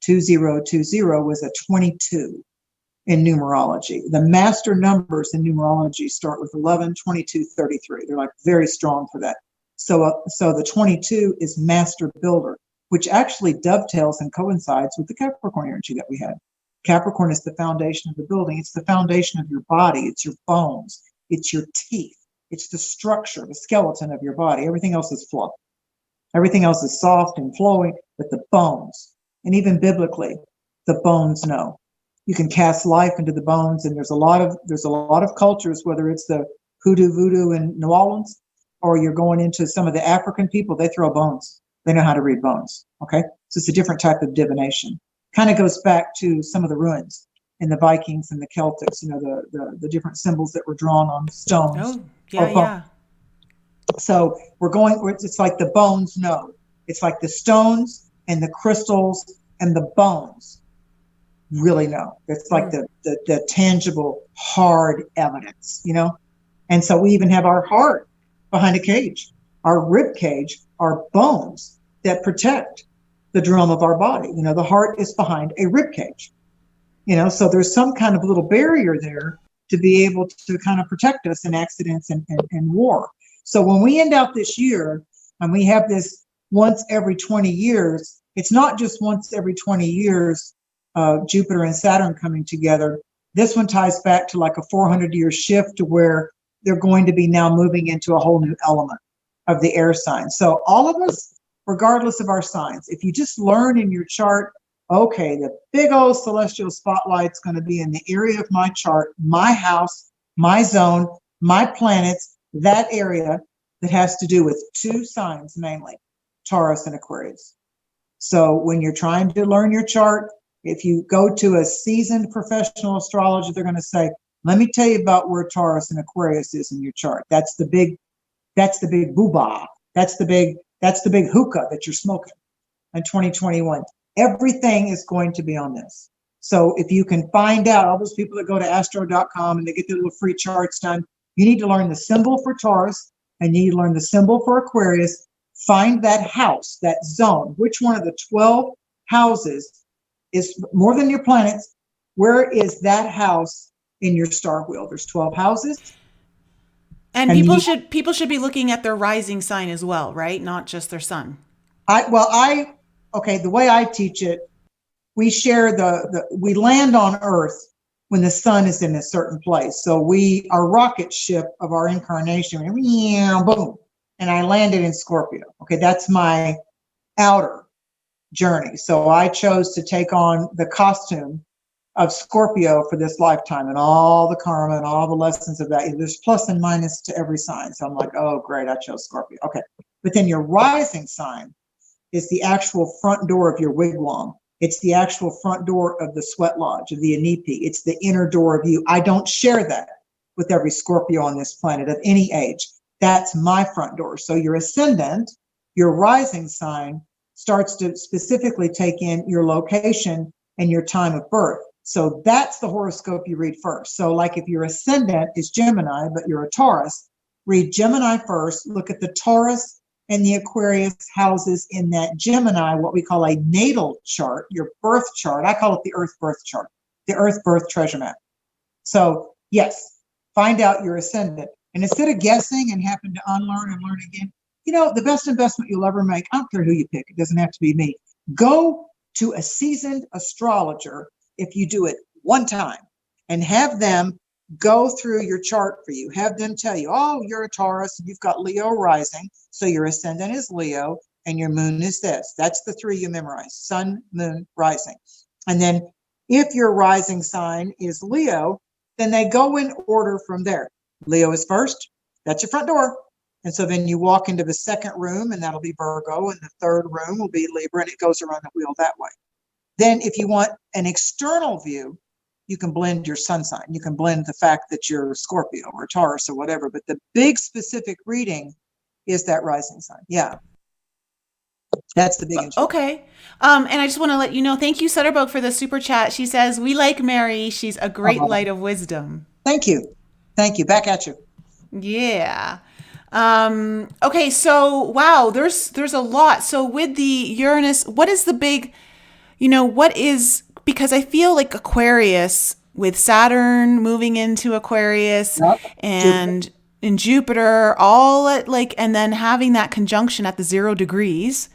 2020 was a 22 in numerology. The master numbers in numerology start with 11, 22, 33. They're like very strong for that. So the 22 is master builder, which actually dovetails and coincides with the Capricorn energy that we had. Capricorn is the foundation of the building. It's the foundation of your body. It's your bones. It's your teeth. It's the structure, the skeleton of your body. Everything else is fluff. Everything else is soft and flowing, but the bones, and even biblically, the bones know. You can cast life into the bones, and there's a lot of cultures, whether it's the hoodoo voodoo in New Orleans, or you're going into some of the African people, they throw bones. They know how to read bones. Okay, so it's a different type of divination. Kind of goes back to some of the ruins in the Vikings and the Celtics. The different symbols that were drawn on stones. Oh, yeah. So it's like the bones know. It's like the stones and the crystals and the bones really know. It's like the tangible, hard evidence, And so we even have our heart behind a cage, our rib cage, our bones that protect the drum of our body. The heart is behind a rib cage, so there's some kind of little barrier there to be able to kind of protect us in accidents and war. So when we end out this year and we have this once every 20 years, it's not just once every 20 years, Jupiter and Saturn coming together. This one ties back to like a 400-year shift to where they're going to be now moving into a whole new element of the air sign. So all of us, regardless of our signs, if you just learn in your chart, okay, the big old celestial spotlight's going to be in the area of my chart, my house, my zone, my planets, that area that has to do with two signs, mainly Taurus and Aquarius. So when you're trying to learn your chart, if you go to a seasoned professional astrologer, they're going to say, let me tell you about where Taurus and Aquarius is in your chart. That's the big booba. That's the big hookah that you're smoking in 2021. Everything is going to be on this. So if you can find out, all those people that go to astro.com and they get their little free charts done, you need to learn the symbol for Taurus and you need to learn the symbol for Aquarius. Find that house, that zone. Which one of the 12 houses is more than your planets? Where is that house in your star wheel? There's 12 houses. And people should be looking at their rising sign as well, right? Not just their sun. The way I teach it, we share we land on Earth when the sun is in a certain place. So our rocket ship of our incarnation, boom, and I landed in Scorpio. Okay, that's my outer journey. So I chose to take on the costume of Scorpio for this lifetime and all the karma and all the lessons of that. There's plus and minus to every sign. So I'm like, oh, great, I chose Scorpio. Okay. But then your rising sign is the actual front door of your wigwam. It's the actual front door of the sweat lodge, of the inipi. It's the inner door of you. I don't share that with every Scorpio on this planet of any age. That's my front door. So your ascendant, your rising sign, starts to specifically take in your location and your time of birth. So that's the horoscope you read first. So like if your ascendant is Gemini, but you're a Taurus, read Gemini first, look at the Taurus and the Aquarius houses in that Gemini, what we call a natal chart, your birth chart. I call it the Earth birth chart, the Earth birth treasure map. So yes, find out your ascendant. And instead of guessing and having to unlearn and learn again, the best investment you'll ever make, I don't care who you pick, it doesn't have to be me. Go to a seasoned astrologer if you do it one time and have them go through your chart for you. Have them tell you, oh, you're a Taurus, and you've got Leo rising, so your ascendant is Leo, and your moon is this. That's the three you memorize: sun, moon, rising. And then if your rising sign is Leo, then they go in order from there. Leo is first. That's your front door. And so then you walk into the second room, and that'll be Virgo, and the third room will be Libra, and it goes around the wheel that way. Then if you want an external view, you can blend your sun sign. You can blend the fact that you're Scorpio or Taurus or whatever. But the big specific reading is that rising sign. Yeah. That's the big intro. Okay. And I just want to let you know, thank you, Sutterbug, for the super chat. She says, we like Mary. She's a great light of wisdom. Thank you. Thank you. Back at you. Yeah. Okay. So, wow, there's a lot. So with the Uranus, what is the big, because I feel like Aquarius with Saturn moving into Aquarius and in Jupiter, all at and then having that conjunction at the 0 degrees,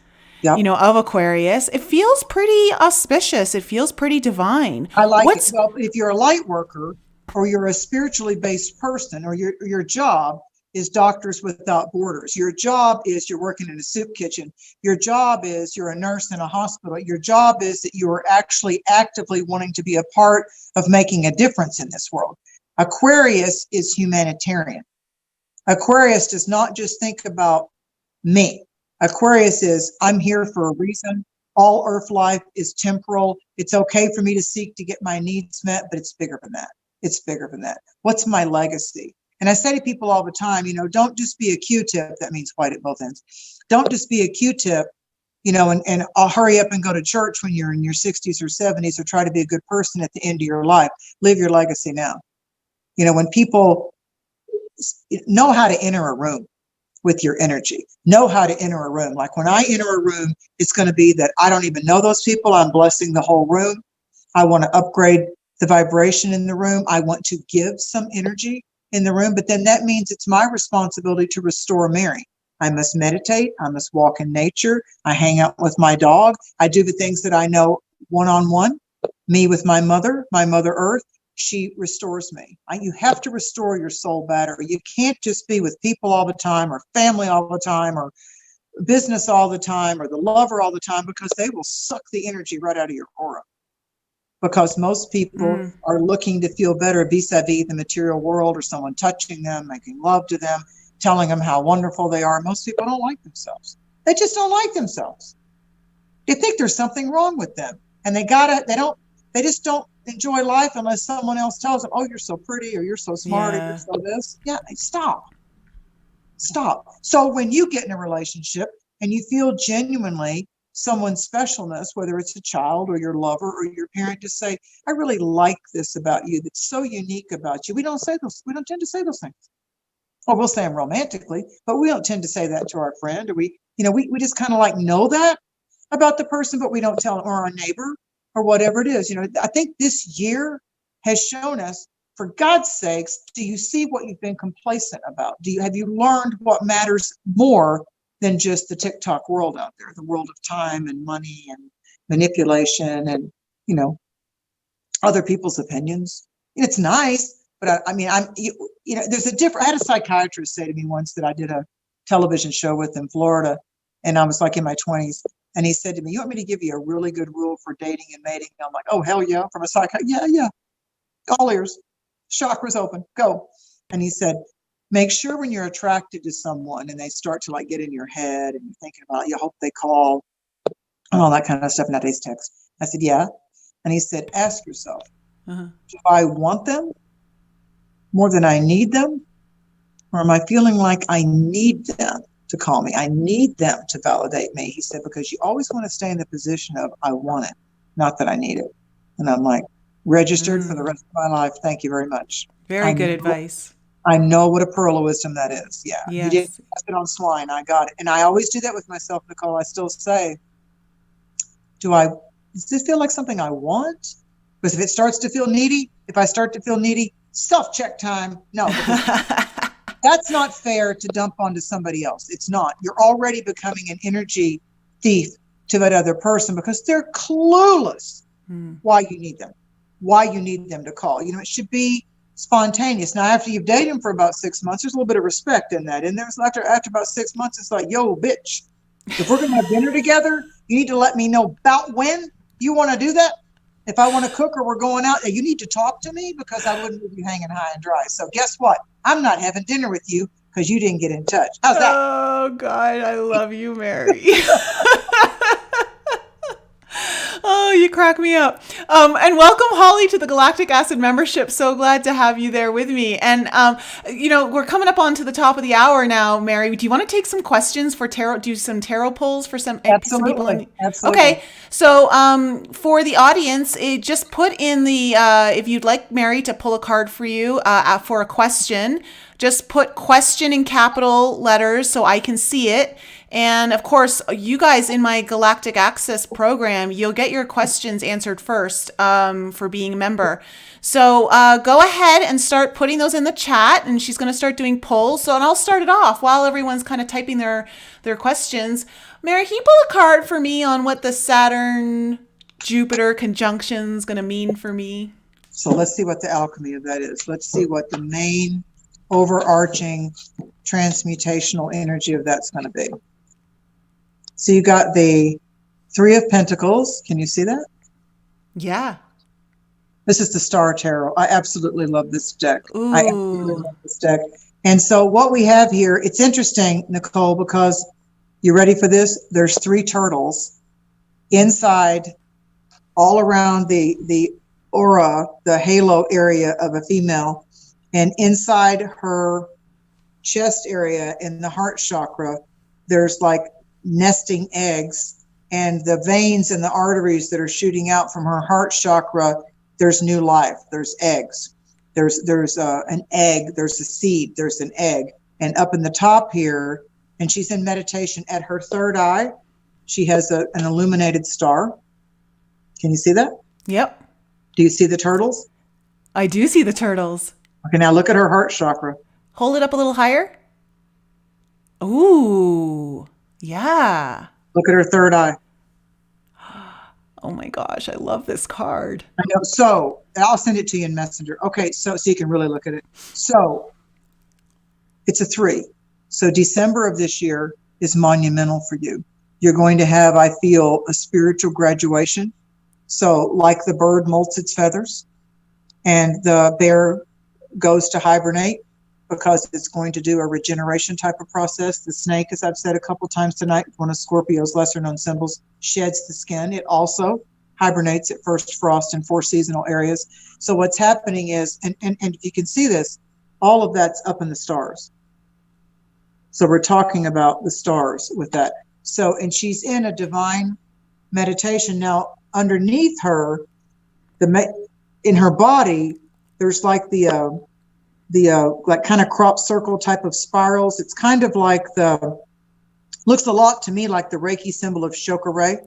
of Aquarius, it feels pretty auspicious. It feels pretty divine. I like it. Well, if you're a light worker or you're a spiritually based person, or your job is Doctors Without Borders. Your job is you're working in a soup kitchen. Your job is you're a nurse in a hospital. Your job is that you are actually actively wanting to be a part of making a difference in this world. Aquarius is humanitarian. Aquarius does not just think about me. Aquarius is, I'm here for a reason. All earth life is temporal. It's okay for me to seek to get my needs met, but it's bigger than that. It's bigger than that. What's my legacy? And I say to people all the time, don't just be a Q-tip. That means white at both ends. Don't just be a Q-tip, and I'll hurry up and go to church when you're in your 60s or 70s, or try to be a good person at the end of your life. Live your legacy now. When people know how to enter a room with your energy, know how to enter a room. Like when I enter a room, it's going to be that I don't even know those people. I'm blessing the whole room. I want to upgrade the vibration in the room. I want to give some energy in the room, but then that means it's my responsibility to restore Mary. I must meditate. I must walk in nature. I hang out with my dog. I do the things that I know one-on-one. Me with my mother Earth. She restores me. You have to restore your soul battery. You can't just be with people all the time, or family all the time, or business all the time, or the lover all the time, because they will suck the energy right out of your aura. Because most people are looking to feel better vis-a-vis the material world, or someone touching them, making love to them, telling them how wonderful they are. Most people don't like themselves. They just don't like themselves. They think there's something wrong with them. And they just don't enjoy life unless someone else tells them, oh, you're so pretty, or you're so smart, or you're so this. Yeah, stop. So when you get in a relationship and you feel genuinely someone's specialness, whether it's a child or your lover or your parent, just say, I really like this about you. That's so unique about you. We don't tend to say those things. Or we'll say them romantically, but we don't tend to say that to our friend. Or we just kind of know that about the person, but we don't tell them, or our neighbor, or whatever it is. I think this year has shown us, for God's sakes, do you see what you've been complacent about? Have you learned what matters more than just the TikTok world out there, the world of time and money and manipulation and other people's opinions. It's nice, but I mean, there's a different. I had a psychiatrist say to me once that I did a television show with in Florida, and I was like in my 20s, and he said to me, "You want me to give you a really good rule for dating and mating?" And I'm like, "Oh hell yeah!" From a psychiatrist, yeah, all ears, chakras open, go. And he said, "Make sure when you're attracted to someone and they start to like get in your head and you're thinking about, you hope they call and all that kind of stuff." Nowadays text. I said, "Yeah." And he said, "Ask yourself, do I want them more than I need them? Or am I feeling like I need them to call me? I need them to validate me." He said, "Because you always want to stay in the position of, I want it, not that I need it." And I'm like, registered for the rest of my life. Thank you very much. Very good advice. I know what a pearl of wisdom that is. Yeah. Yes. You didn't ask it on swine. I got it. And I always do that with myself, Nicole. I still say, does this feel like something I want? Because if it starts to feel needy, if I start to feel needy, self-check time. No, because that's not fair to dump onto somebody else. It's not. You're already becoming an energy thief to that other person because they're clueless why you need them to call. It should be spontaneous. Now, after you've dated them for about 6 months, there's a little bit of respect in that. And there's after about 6 months, it's like, yo, bitch, if we're going to have dinner together, you need to let me know about when you want to do that. If I want to cook or we're going out, you need to talk to me because I wouldn't leave you hanging high and dry. So guess what? I'm not having dinner with you because you didn't get in touch. How's that? Oh, God, I love you, Mary. Oh, you crack me up. And welcome, Holly, to the Galactic Acid membership. So glad to have you there with me. And, we're coming up onto the top of the hour now, Mary. Do you want to take some questions for tarot? Do some tarot pulls for some Absolutely. Absolutely. Okay. So for the audience, just put in the, if you'd like Mary to pull a card for you for a question, just put question in capital letters so I can see it. And of course, you guys in my Galactic Access program, you'll get your questions answered first for being a member. So go ahead and start putting those in the chat, and she's going to start doing polls. And I'll start it off while everyone's kind of typing their questions. Mary, can you pull a card for me on what the Saturn-Jupiter conjunction is going to mean for me? So let's see what the alchemy of that is. Let's see what the main overarching transmutational energy of that's going to be. So you got the Three of Pentacles. Can you see that? Yeah. This is the Star Tarot. I absolutely love this deck. Ooh. I absolutely love this deck. And so what we have here, it's interesting, Nicole, because you ready for this? There's 3 turtles inside, all around the aura, the halo area of a female, and inside her chest area in the heart chakra, there's like nesting eggs, and the veins and the arteries that are shooting out from her heart chakra, there's new life. There's eggs. There's an egg. There's a seed. There's an egg. And up in the top here, and she's in meditation at her third eye, she has an illuminated star. Can you see that? Yep. Do you see the turtles? I do see the turtles. Okay, now look at her heart chakra. Hold it up a little higher. Ooh. Yeah. Look at her third eye. Oh my gosh, I love this card. I know. So I'll send it to you in Messenger. Okay, so you can really look at it. So it's a 3. So December of this year is monumental for you. You're going to have, I feel, a spiritual graduation. So like the bird molts its feathers and the bear goes to hibernate, because it's going to do a regeneration type of process. The snake, as I've said a couple times tonight, one of Scorpio's lesser known symbols, sheds the skin. It also hibernates at first frost in 4 seasonal areas. So what's happening is, and if you can see this, all of that's up in the stars. So we're talking about the stars with that. So, and she's in a divine meditation. Now, underneath her, in her body, there's like the like kind of crop circle type of spirals. It's kind of like looks a lot to me like the Reiki symbol of Shokurai.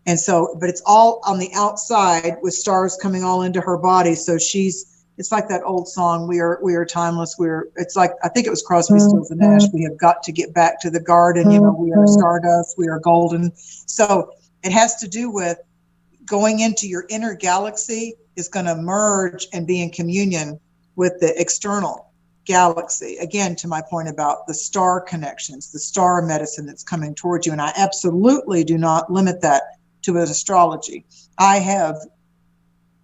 And so, but it's all on the outside with stars coming all into her body. So it's like that old song, we are timeless. It's like, I think it was Crosby, Stills and Nash. We have got to get back to the garden. We are stardust. We are golden. So it has to do with going into your inner galaxy is going to merge and be in communion with the external galaxy. Again, to my point about the star connections, the star medicine that's coming towards you. And I absolutely do not limit that to astrology. I have,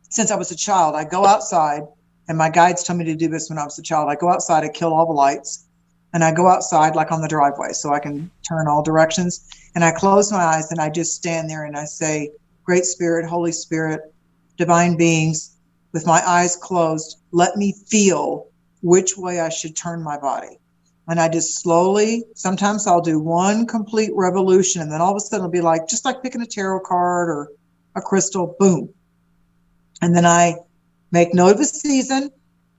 since I was a child, I go outside, and my guides told me to do this when I was a child. I go outside, I kill all the lights, and I go outside like on the driveway so I can turn all directions. And I close my eyes and I just stand there and I say, Great Spirit, Holy Spirit, divine beings, with my eyes closed, let me feel which way I should turn my body. And I just slowly, sometimes I'll do one complete revolution, and then all of a sudden it'll be like, just like picking a tarot card or a crystal, boom. And then I make note of a season,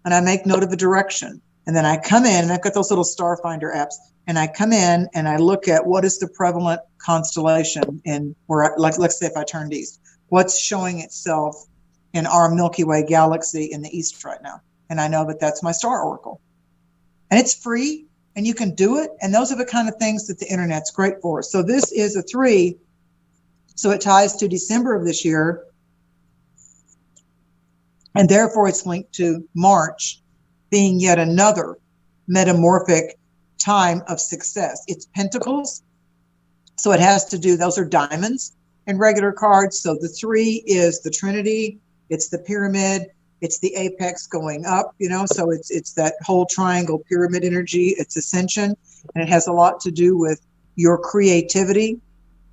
and I make note of a direction. And then I come in, and I've got those little Starfinder apps, and I come in and I look at what is the prevalent constellation in where, like, let's say if I turned east, what's showing itself in our Milky Way galaxy in the east right now. And I know that that's my star oracle. And it's free, and you can do it. And those are the kind of things that the internet's great for. So this is a 3. So it ties to December of this year. And therefore it's linked to March being yet another metamorphic time of success. It's pentacles. So it has to do, those are diamonds in regular cards. So the 3 is the Trinity. It's the pyramid. It's the apex going up, so it's that whole triangle pyramid energy. It's ascension, and it has a lot to do with your creativity,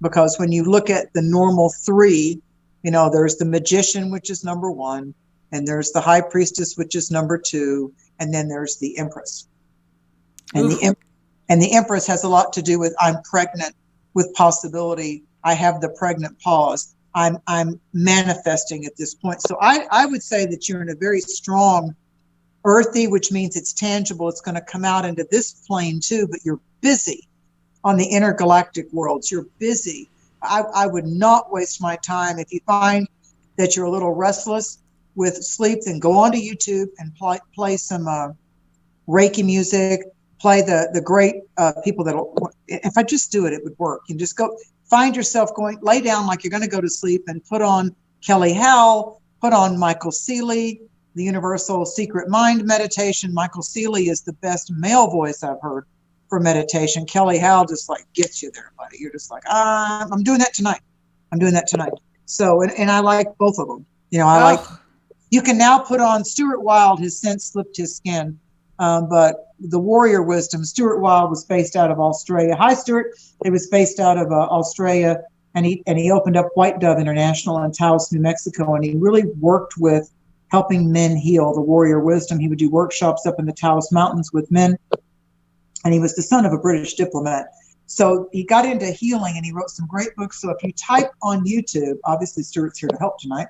because when you look at the normal 3, there's the magician, which is number 1, and there's the high priestess, which is number 2, and then there's the empress. And the empress has a lot to do with I'm pregnant with possibility. I have the pregnant pause. I'm manifesting at this point. So I would say that you're in a very strong earthy, which means it's tangible. It's going to come out into this plane too, but you're busy on the intergalactic worlds. You're busy. I would not waste my time. If you find that you're a little restless with sleep, then go onto YouTube and play some Reiki music, play the great people that'll, if I just do it, it would work. You just go, find yourself going, lay down like you're going to go to sleep and put on Kelly Howell, put on Michael Seeley, the Universal Secret Mind meditation. Michael Seeley is the best male voice I've heard for meditation. Kelly Howell just like gets you there, buddy. You're just like, I'm doing that tonight. I'm doing that tonight. So, and I like both of them. You can now put on Stuart Wilde. His scent slipped his skin. But the Warrior Wisdom, Stuart Wilde was based out of Australia. Hi, Stuart. It was based out of Australia, and he opened up White Dove International in Taos, New Mexico, and he really worked with helping men heal. The Warrior Wisdom. He would do workshops up in the Taos Mountains with men, and he was the son of a British diplomat. So he got into healing, and he wrote some great books. So if you type on YouTube, obviously Stuart's here to help tonight.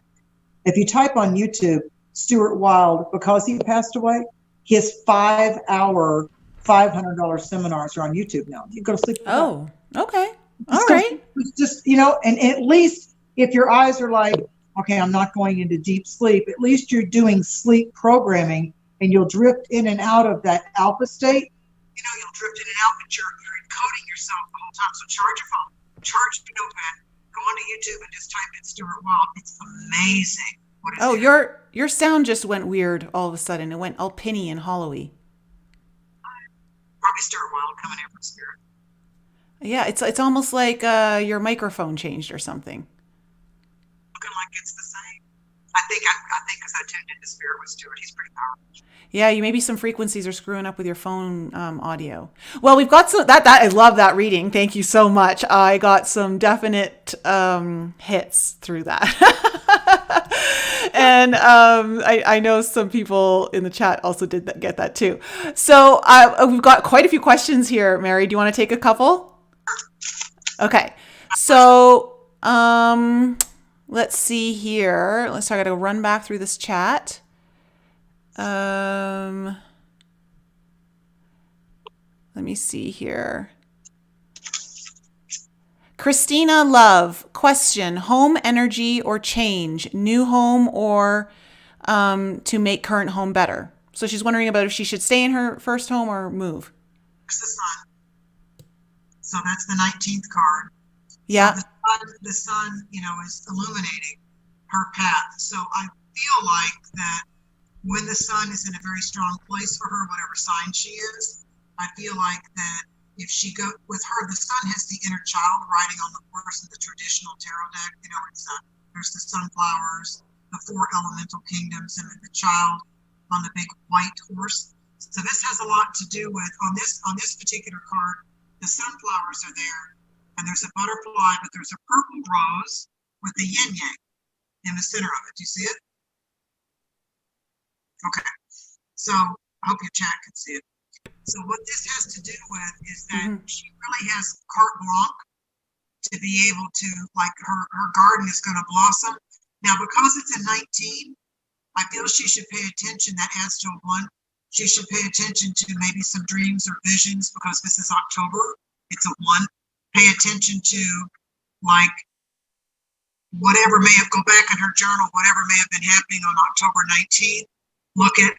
If you type on YouTube, Stuart Wilde, because he passed away, his 5-hour, $500 seminars are on YouTube now. You go to sleep. Oh, okay. All right. Just, and at least if your eyes are like, okay, I'm not going into deep sleep, at least you're doing sleep programming, and you'll drift in and out of that alpha state. You'll drift in and out, but you're encoding yourself the whole time. So charge your phone, charge your notepad, go onto YouTube and just type in Stuart Wilde. It's amazing. Your sound just went weird all of a sudden. It went all pinny and hollowy. Probably Stuart Wilde coming in from Spirit. Yeah, it's almost like your microphone changed or something. Looking like it's the same. I think because I tuned into Spirit with Stuart, he's pretty powerful. Yeah, maybe some frequencies are screwing up with your phone audio. Well, we've got some that I love that reading. Thank you so much. I got some definite hits through that. And I know some people in the chat also did get that too. So we've got quite a few questions here, Mary. Do you want to take a couple? Okay. So let's see here. I got to run back through this chat. Let me see here. Christina Love, question, home energy or change, new home or to make current home better? So she's wondering about if she should stay in her first home or move. It's the sun. So that's the 19th card. Yeah. So the sun, is illuminating. her path. So I feel like that when the sun is in a very strong place for her, whatever sign she is, I feel like that if she go with her, the sun has the inner child riding on the horse in the traditional tarot deck. You know, it's there's the sunflowers, the four elemental kingdoms, and then the child on the big white horse. So this has a lot to do with on this particular card. The sunflowers are there, and there's a butterfly, but there's a purple rose with the yin yang in the center of it. Do you see it? Okay. So I hope your chat can see it. So what this has to do with is that she really has carte blanche to be able to, like, her garden is going to blossom. Now, because it's a 19, I feel she should pay attention. That adds to a 1. She should pay attention to maybe some dreams or visions, because this is October. It's a 1. Pay attention to, like, whatever may have, go back in her journal, whatever may have been happening on October 19th. Look at,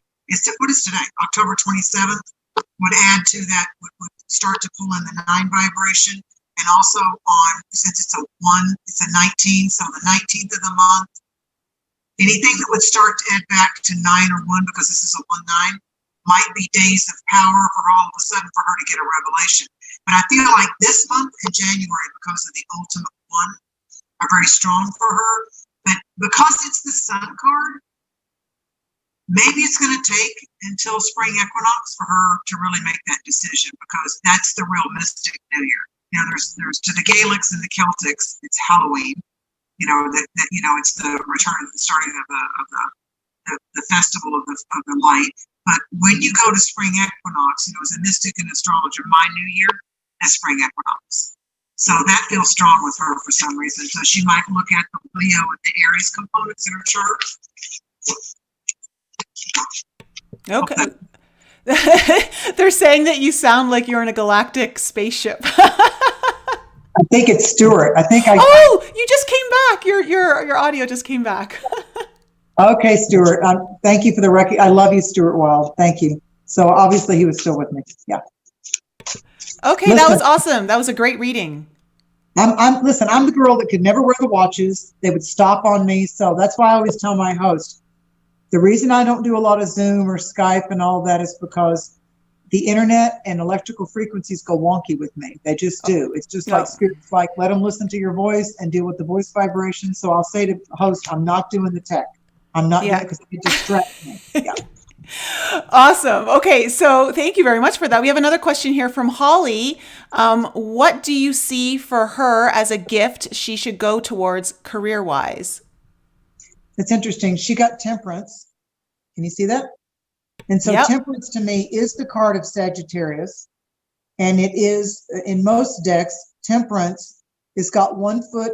what is today? October 27th would add to that, would start to pull in the 9 vibration. And also on, since it's a 1, it's a 19, so the 19th of the month, anything that would start to add back to 9 or 1, because this is a 1-9, might be days of power for all of a sudden for her to get a revelation. But I feel like this month in January, because of the ultimate 1, are very strong for her. But because it's the sun card, maybe it's going to take until spring equinox for her to really make that decision, because that's the real mystic New Year. You know, there's to the Gaelics and the Celtics, it's Halloween. You know that you know it's the return, the starting of the festival of the light. But when you go to spring equinox, you know, as a mystic and astrologer, my New Year is spring equinox. So that feels strong with her for some reason. So she might look at the Leo and the Aries components in her chart. Okay. They're saying that you sound like you're in a galactic spaceship. I think it's Stuart. Oh, you just came back. Your audio just came back. Okay, Stuart. Thank you for the record. I love you, Stuart Wild. Thank you. So obviously he was still with me. Yeah. Okay, listen, that was awesome. That was a great reading. I'm the girl that could never wear the watches. They would stop on me. So that's why I always tell my host, the reason I don't do a lot of Zoom or Skype and all that is because the internet and electrical frequencies go wonky with me. They just do. It's just like spirits, like, let them listen to your voice and deal with the voice vibration. So I'll say to the host, I'm not doing the tech. I'm not doing it because it distracts me. Yeah. Awesome. Okay, so thank you very much for that. We have another question here from Holly. What do you see for her as a gift she should go towards career-wise? It's interesting. She got Temperance. Can you see that? And so Temperance to me is the card of Sagittarius. And it is, in most decks, Temperance has got 1 foot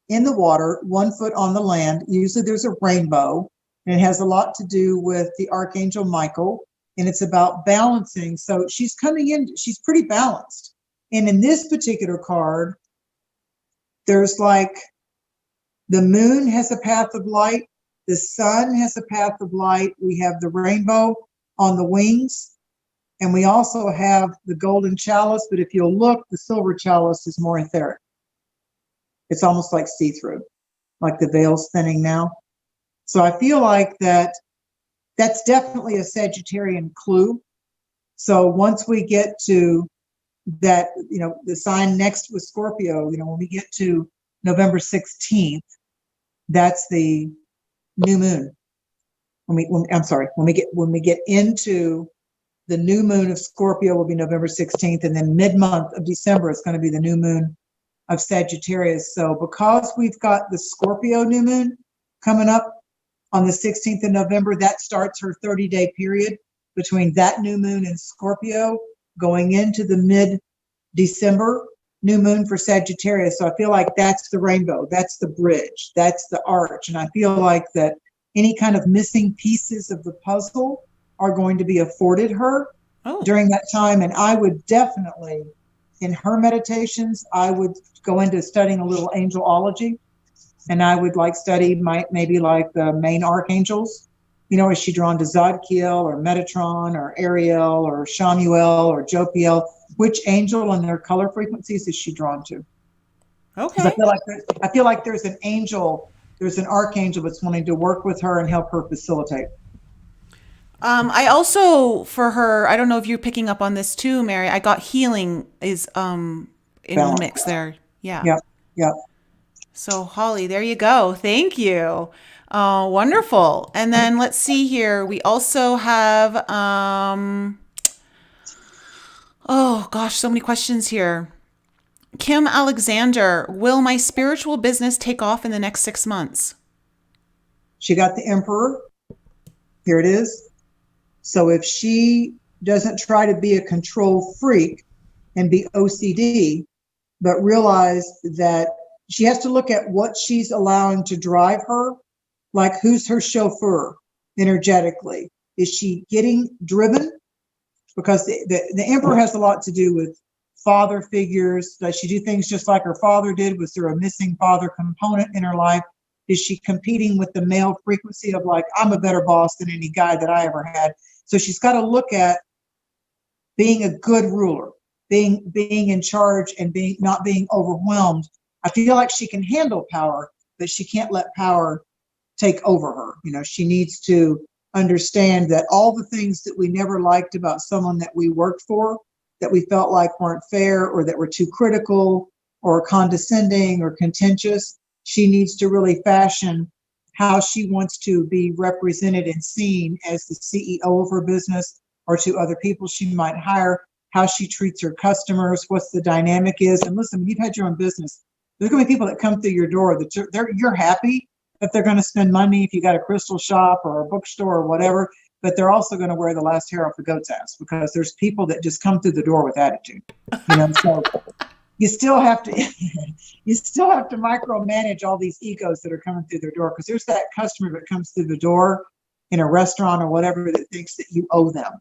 in the water, 1 foot on the land. Usually there's a rainbow. And it has a lot to do with the Archangel Michael. And it's about balancing. So she's coming in, she's pretty balanced. And in this particular card, there's like, the moon has a path of light. The sun has a path of light. We have the rainbow on the wings. And we also have the golden chalice. But if you'll look, the silver chalice is more etheric. It's almost like see-through, like the veil's thinning now. So I feel like that's definitely a Sagittarian clue. So once we get to that, you know, the sign next with Scorpio, you know, when we get to November 16th, that's the new moon. When we get into the new moon of Scorpio will be November 16th, and then mid-month of December is going to be the new moon of Sagittarius. So because we've got the Scorpio new moon coming up on the 16th of November, that starts her 30-day period between that new moon and Scorpio going into the mid-December new moon for Sagittarius. So I feel like that's the rainbow, that's the bridge, that's the arch. And I feel like that any kind of missing pieces of the puzzle are going to be afforded her during that time. And I would definitely, in her meditations, I would go into studying a little angelology. And I would like study maybe like the main archangels. You know, is she drawn to Zadkiel or Metatron or Ariel or Shamuel or Jopiel? Which angel and their color frequencies is she drawn to? Okay. I feel like there's an angel there's an archangel that's wanting to work with her and help her facilitate. I also, for her, I don't know if you're picking up on this too, Mary, I got healing is in the mix there. Yeah. Yep. Yep. So Holly, there you go. Thank you. Wonderful. And then let's see here. We also have, oh gosh, so many questions here. Kim Alexander, will my spiritual business take off in the next 6 months? She got the Emperor. Here it is. So if she doesn't try to be a control freak and be OCD, but realize that she has to look at what she's allowing to drive her, like who's her chauffeur energetically. Is she getting driven? Because the Emperor has a lot to do with father figures. Does she do things just like her father did? Was there a missing father component in her life? Is she competing with the male frequency of like, I'm a better boss than any guy that I ever had? So she's got to look at being a good ruler, being in charge and not being overwhelmed. I feel like she can handle power, but she can't let power take over her. You know, she needs to understand that all the things that we never liked about someone that we worked for, that we felt like weren't fair or that were too critical or condescending or contentious, she needs to really fashion how she wants to be represented and seen as the CEO of her business or to other people she might hire, how she treats her customers, what's the dynamic is. And listen, when you've had your own business, there's going to be people that come through your door that you're happy that they're going to spend money if you got a crystal shop or a bookstore or whatever, but they're also going to wear the last hair off the goat's ass because there's people that just come through the door with attitude. You know, so you still have to micromanage all these egos that are coming through their door, because there's that customer that comes through the door in a restaurant or whatever that thinks that you owe them.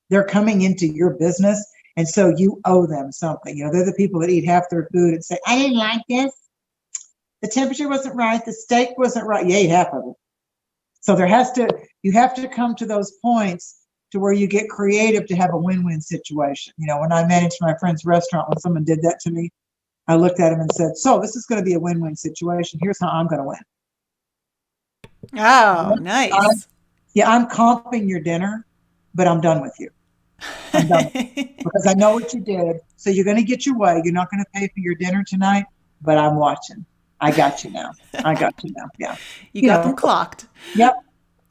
They're coming into your business, and so you owe them something. You know, they're the people that eat half their food and say, I didn't like this. The temperature wasn't right. The steak wasn't right. You ate half of it. So you have to come to those points to where you get creative to have a win-win situation. You know, when I managed my friend's restaurant, when someone did that to me, I looked at him and said, so this is going to be a win-win situation. Here's how I'm going to win. Oh, nice. I'm comping your dinner, but I'm done with you. I'm done because I know what you did. So you're going to get your way. You're not going to pay for your dinner tonight, but I'm watching. I got you now. Yeah. You got them clocked. Yep.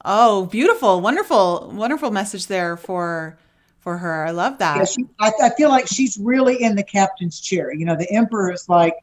Oh, beautiful. Wonderful, wonderful message there for her. I love that. Yeah, I feel like she's really in the captain's chair. You know, the Emperor is like,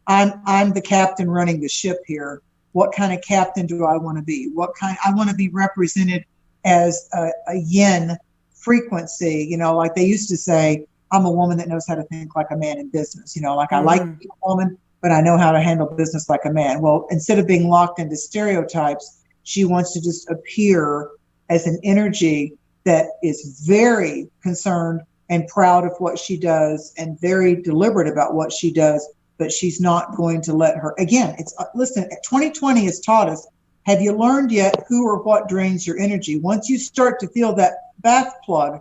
I'm the captain running the ship here. What kind of captain do I want to be? I want to be represented as a yin frequency. You know, like they used to say, I'm a woman that knows how to think like a man in business. You know, like I like to be a woman, but I know how to handle business like a man. Well, instead of being locked into stereotypes, she wants to just appear as an energy that is very concerned and proud of what she does and very deliberate about what she does, but she's not going to let her. Again, listen, 2020 has taught us, have you learned yet who or what drains your energy? Once you start to feel that bath plug,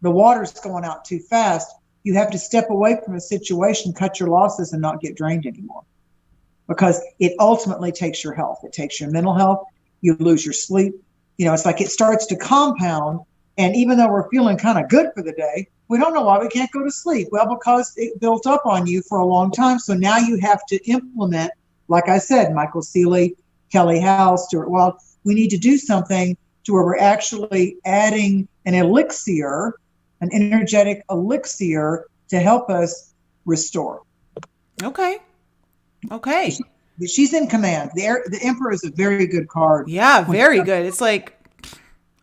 the water's going out too fast, you have to step away from a situation, cut your losses, and not get drained anymore. Because it ultimately takes your health. It takes your mental health. You lose your sleep. You know, it's like it starts to compound. And even though we're feeling kind of good for the day, we don't know why we can't go to sleep. Well, because it built up on you for a long time. So now you have to implement, like I said, Michael Seeley, Kelly Howe, Stuart Wild. We need to do something to where we're actually adding an elixir, an energetic elixir to help us restore. Okay. She's in command. The Emperor is a very good card. Yeah, very good. It's like,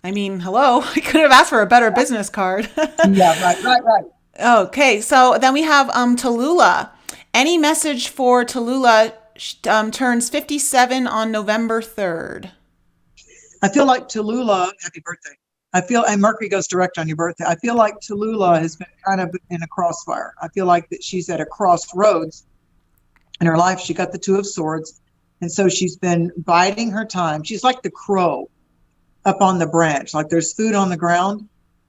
I mean, hello, I could have asked for a better business card. Yeah, right. Okay, so then we have Tallulah. Any message for Tallulah? Turns 57 on November 3rd. I feel like Tallulah, happy birthday. And Mercury goes direct on your birthday. I feel like Tallulah has been kind of in a crossfire. I feel like that she's at a crossroads in her life. She got the Two of Swords. And so she's been biding her time. She's like the crow up on the branch. Like there's food on the ground,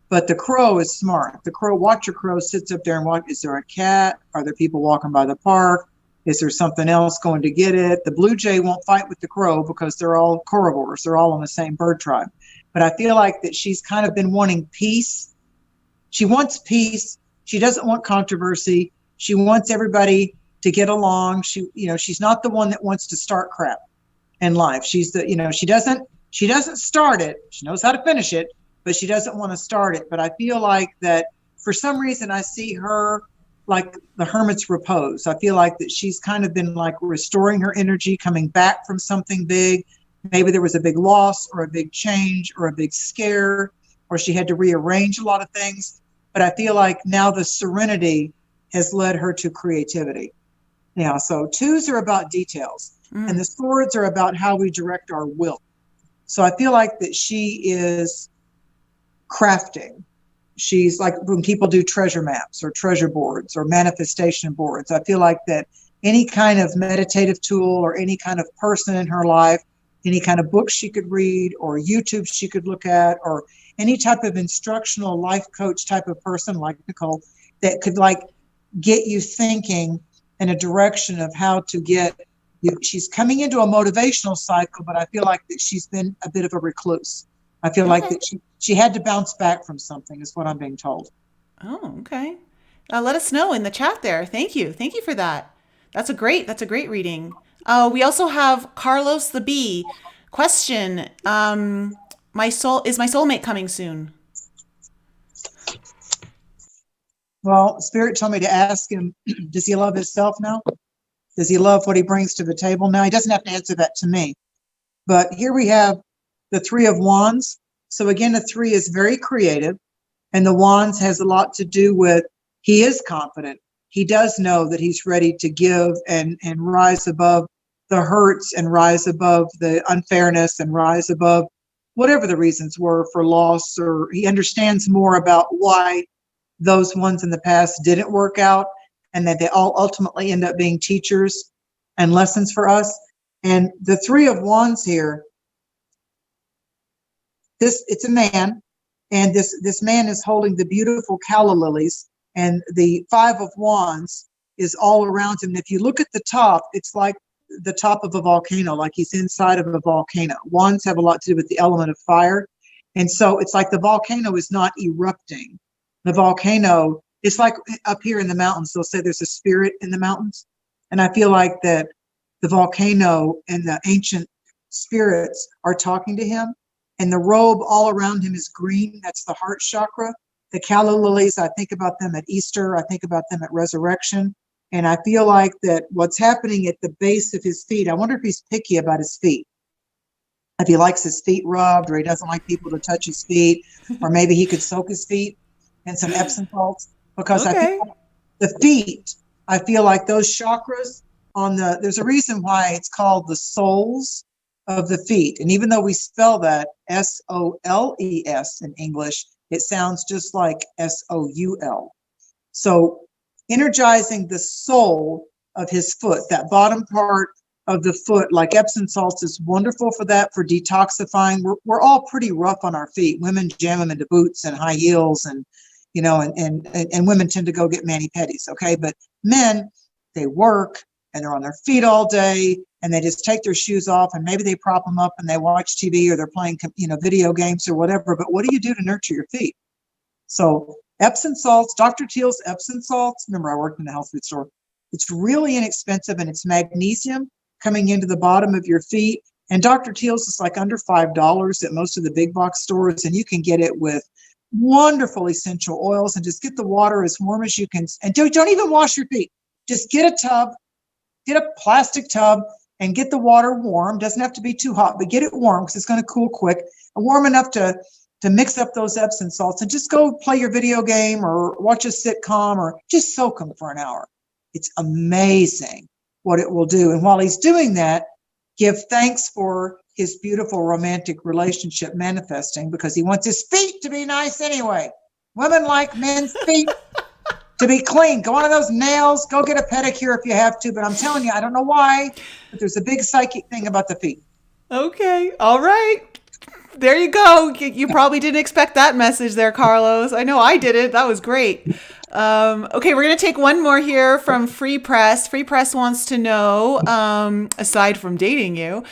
but the crow is smart. The crow, watcher crow, sits up there and watch. Is there a cat? Are there people walking by the park? Is there something else going to get it? The blue jay won't fight with the crow because they're all carnivores. They're all on the same bird tribe. But I feel like that she's kind of been wanting peace. She wants peace. She doesn't want controversy. She wants everybody to get along. She's not the one that wants to start crap in life. She's she doesn't start it. She knows how to finish it, but she doesn't want to start it. But I feel like that for some reason I see her like the hermit's repose. I feel like that she's kind of been like restoring her energy, coming back from something big. Maybe there was a big loss or a big change or a big scare, or she had to rearrange a lot of things. But I feel like now the serenity has led her to creativity. Yeah, so twos are about details, and the swords are about how we direct our will. So I feel like that she is crafting. She's like when people do treasure maps or treasure boards or manifestation boards. I feel like that any kind of meditative tool or any kind of person in her life, any kind of book she could read or YouTube she could look at, or any type of instructional life coach type of person like Nicole that could like get you thinking in a direction of how to get you. She's coming into a motivational cycle, but I feel like that she's been a bit of a recluse. I feel like that she had to bounce back from something is what I'm being told. Oh, okay. Let us know in the chat there. Thank you. Thank you for that. That's a great reading. We also have Carlos the Bee. Question. Is my soulmate coming soon? Well, Spirit told me to ask him, does he love himself now? Does he love what he brings to the table now? He doesn't have to answer that to me. But here we have the Three of Wands. So again, the three is very creative, and the Wands has a lot to do with he is confident. He does know that he's ready to give and rise above the hurts and rise above the unfairness and rise above whatever the reasons were for loss, or he understands more about why those ones in the past didn't work out, and that they all ultimately end up being teachers and lessons for us. And the Three of Wands here, it's a man, and this man is holding the beautiful calla lilies, and the Five of Wands is all around him. And if you look at the top, it's like the top of a volcano, like he's inside of a volcano. Wands have a lot to do with the element of fire, and so it's like the volcano is not erupting. The volcano, it's like up here in the mountains, they'll say there's a spirit in the mountains, and I feel like that the volcano and the ancient spirits are talking to him. And the robe all around him is green. That's the heart chakra. The calla lilies, I think about them at Easter. I think about them at resurrection. And I feel like that what's happening at the base of his feet, I wonder if he's picky about his feet. If he likes his feet rubbed, or he doesn't like people to touch his feet, or maybe he could soak his feet in some Epsom salts. Because I feel like the feet, I feel like those chakras there's a reason why it's called the soles of the feet. And even though we spell that SOLES in English, it sounds just like SOUL. So energizing the sole of his foot, that bottom part of the foot, like Epsom salts is wonderful for that, for detoxifying. We're all pretty rough on our feet. Women jam them into boots and high heels, and and women tend to go get mani-pedis, okay? But men, they work and they're on their feet all day, and they just take their shoes off, and maybe they prop them up and they watch TV, or they're playing, video games or whatever. But what do you do to nurture your feet? So Epsom salts, Dr. Teal's Epsom salts. Remember, I worked in a health food store. It's really inexpensive, and it's magnesium coming into the bottom of your feet. And Dr. Teal's is like under $5 at most of the big box stores, and you can get it with wonderful essential oils, and just get the water as warm as you can. And don't even wash your feet. Just get a tub, get a plastic tub, and get the water warm. Doesn't have to be too hot, but get it warm because it's going to cool quick, and warm enough to mix up those Epsom salts, and just go play your video game or watch a sitcom, or just soak them for an hour. It's amazing what it will do. And while he's doing that, give thanks for his beautiful romantic relationship manifesting, because he wants his feet to be nice anyway. Women like men's feet to be clean. Go on those nails. Go get a pedicure if you have to. But I'm telling you, I don't know why, but there's a big psychic thing about the feet. Okay. All right. There you go. You probably didn't expect that message there, Carlos. I know I did it. That was great. Okay, we're going to take one more here from Free Press. Free Press wants to know, aside from dating you,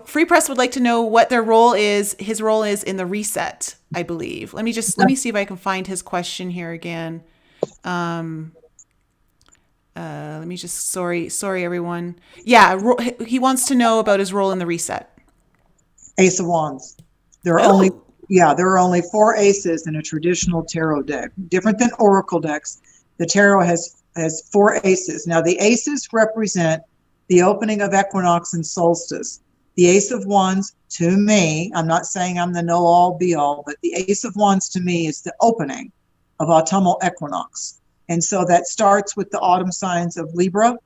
Free Press would like to know what their role is. His role is in the reset, I believe. Let me see if I can find his question here again. Let me just, sorry, everyone. Yeah, he wants to know about his role in the reset. Ace of Wands. There are only 4 aces in a traditional tarot deck. Different than oracle decks, the tarot has 4 aces. Now the aces represent the opening of equinox and solstice. The Ace of Wands, to me, I'm not saying I'm the know-all be-all, but the Ace of Wands to me is the opening of autumnal equinox. And so that starts with the autumn signs of Libra,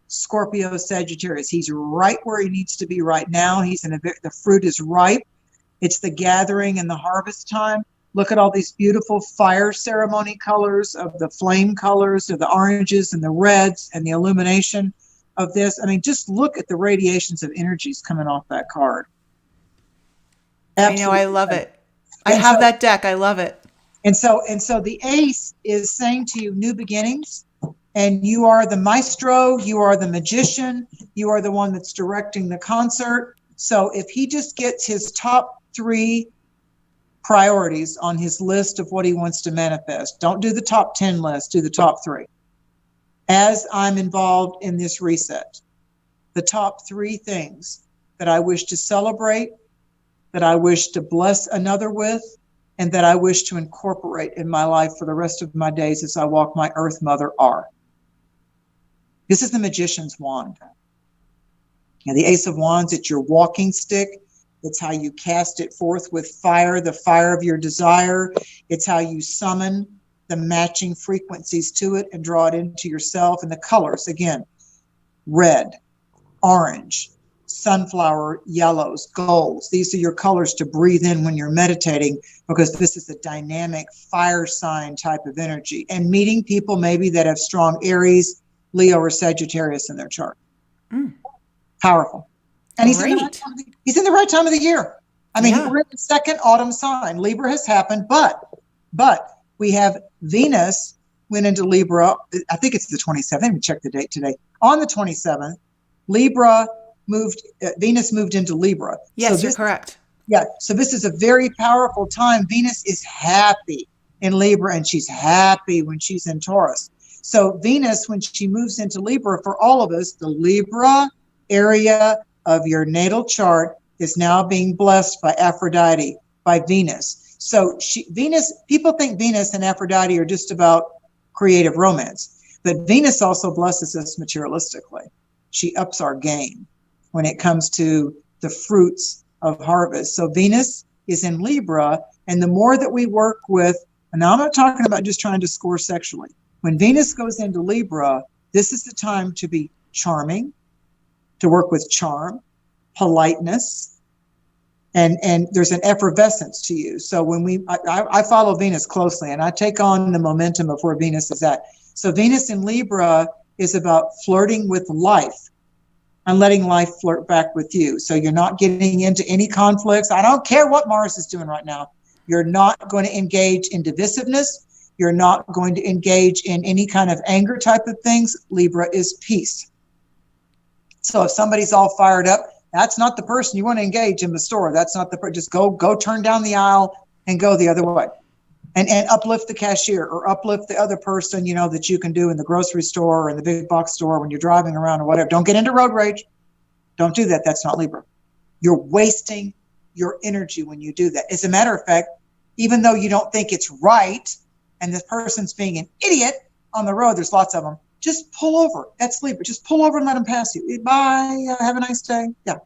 Scorpio, Sagittarius. He's right where he needs to be right now. The fruit is ripe. It's the gathering and the harvest time. Look at all these beautiful fire ceremony colors, of the flame colors, of the oranges and the reds and the illumination of this. I mean, just look at the radiations of energies coming off that card. Absolutely. I know, I love it. I have that deck. I love it. And so the ace is saying to you, new beginnings. And you are the maestro, you are the magician, you are the one that's directing the concert. So if he just gets his top 3 priorities on his list of what he wants to manifest, don't do the top 10 list, do the top 3. As I'm involved in this reset, the top 3 things that I wish to celebrate, that I wish to bless another with, and that I wish to incorporate in my life for the rest of my days as I walk my earth mother are. This is the magician's wand. Now, the Ace of Wands, it's your walking stick. It's how you cast it forth with fire, the fire of your desire. It's how you summon the matching frequencies to it and draw it into yourself. And the colors, again, red, orange, sunflower yellows, golds. These are your colors to breathe in when you're meditating, because this is a dynamic fire sign type of energy. And meeting people maybe that have strong Aries, Leo, or Sagittarius in their chart. Powerful. And he's in the right time of the year. I mean, we're in the second autumn sign. Libra has happened, but we have Venus went into Libra. I think it's the 27th. Let me check the date today. On the 27th, Venus moved into Libra. Yes, so you're correct. Yeah. So this is a very powerful time. Venus is happy in Libra, and she's happy when she's in Taurus. So Venus, when she moves into Libra, for all of us, the Libra area of your natal chart is now being blessed by Aphrodite, by Venus. So people think Venus and Aphrodite are just about creative romance, but Venus also blesses us materialistically. She ups our game when it comes to the fruits of harvest. So Venus is in Libra, and the more that we work with, and now I'm not talking about just trying to score sexually. When Venus goes into Libra, this is the time to be charming, to work with charm, politeness, and there's an effervescence to you. So when I follow Venus closely, and I take on the momentum of where Venus is at. So Venus in Libra is about flirting with life and letting life flirt back with you. So you're not getting into any conflicts. I don't care what Mars is doing right now. You're not going to engage in divisiveness. You're not going to engage in any kind of anger type of things. Libra is peace. So if somebody's all fired up, that's not the person you want to engage in the store. That's not the person. Just go turn down the aisle and go the other way. And uplift the cashier, or uplift the other person, that you can do in the grocery store or in the big box store when you're driving around or whatever. Don't get into road rage. Don't do that. That's not Libra. You're wasting your energy when you do that. As a matter of fact, even though you don't think it's right, and this person's being an idiot on the road, there's lots of them, just pull over. That's Libra. Just pull over and let them pass you. Bye. Have a nice day. Yeah.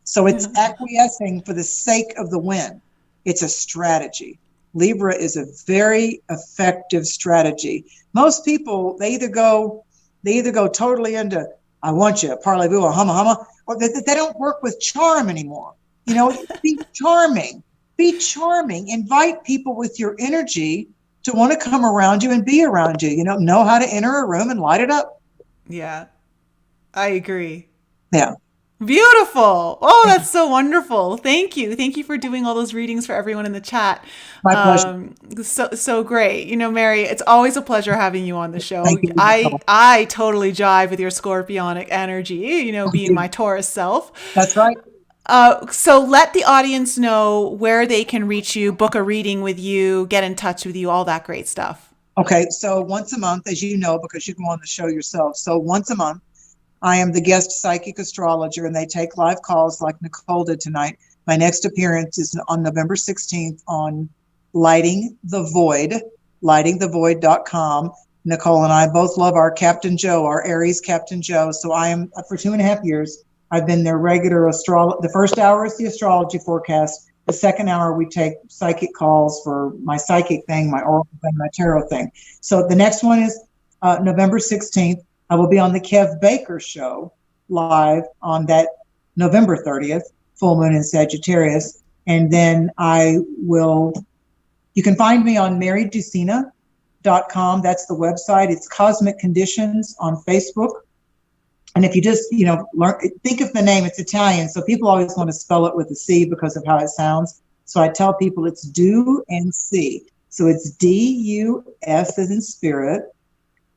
So it's acquiescing for the sake of the win. It's a strategy. Libra is a very effective strategy. Most people, they either go totally into, I want you, parlez-vous, or humma, or they don't work with charm anymore. Be charming. Be charming. Invite people with your energy to want to come around you and be around you. Know how to enter a room and light it up. Yeah, I agree. Yeah. Beautiful. Oh, that's so wonderful. Thank you. Thank you for doing all those readings for everyone in the chat. My pleasure. So great. You know, Mary, it's always a pleasure having you on the show. Thank you, I Nicole. I totally jive with your scorpionic energy, you know, being my Taurus self. That's right. So let the audience know where they can reach you, book a reading with you, get in touch with you, all that great stuff. Okay, so once a month, as you know, because you go on the show yourself. So once a month, I am the guest psychic astrologer, and they take live calls like Nicole did tonight. My next appearance is on November 16th on Lighting the Void, lightingthevoid.com. Nicole and I both love our Captain Joe, our Aries Captain Joe. So I am, for 2.5 years, I've been their regular astrologer. The first hour is the astrology forecast. The second hour, we take psychic calls for my psychic thing, my oracle thing, my tarot thing. So the next one is November 16th. I will be on the Kev Baker show live on that November 30th, full moon in Sagittarius. And then you can find me on marydusina.com. That's the website. It's Cosmic Conditions on Facebook. And if you just, think of the name, it's Italian. So people always want to spell it with a C because of how it sounds. So I tell people it's do and C. So it's D-U-S as in spirit,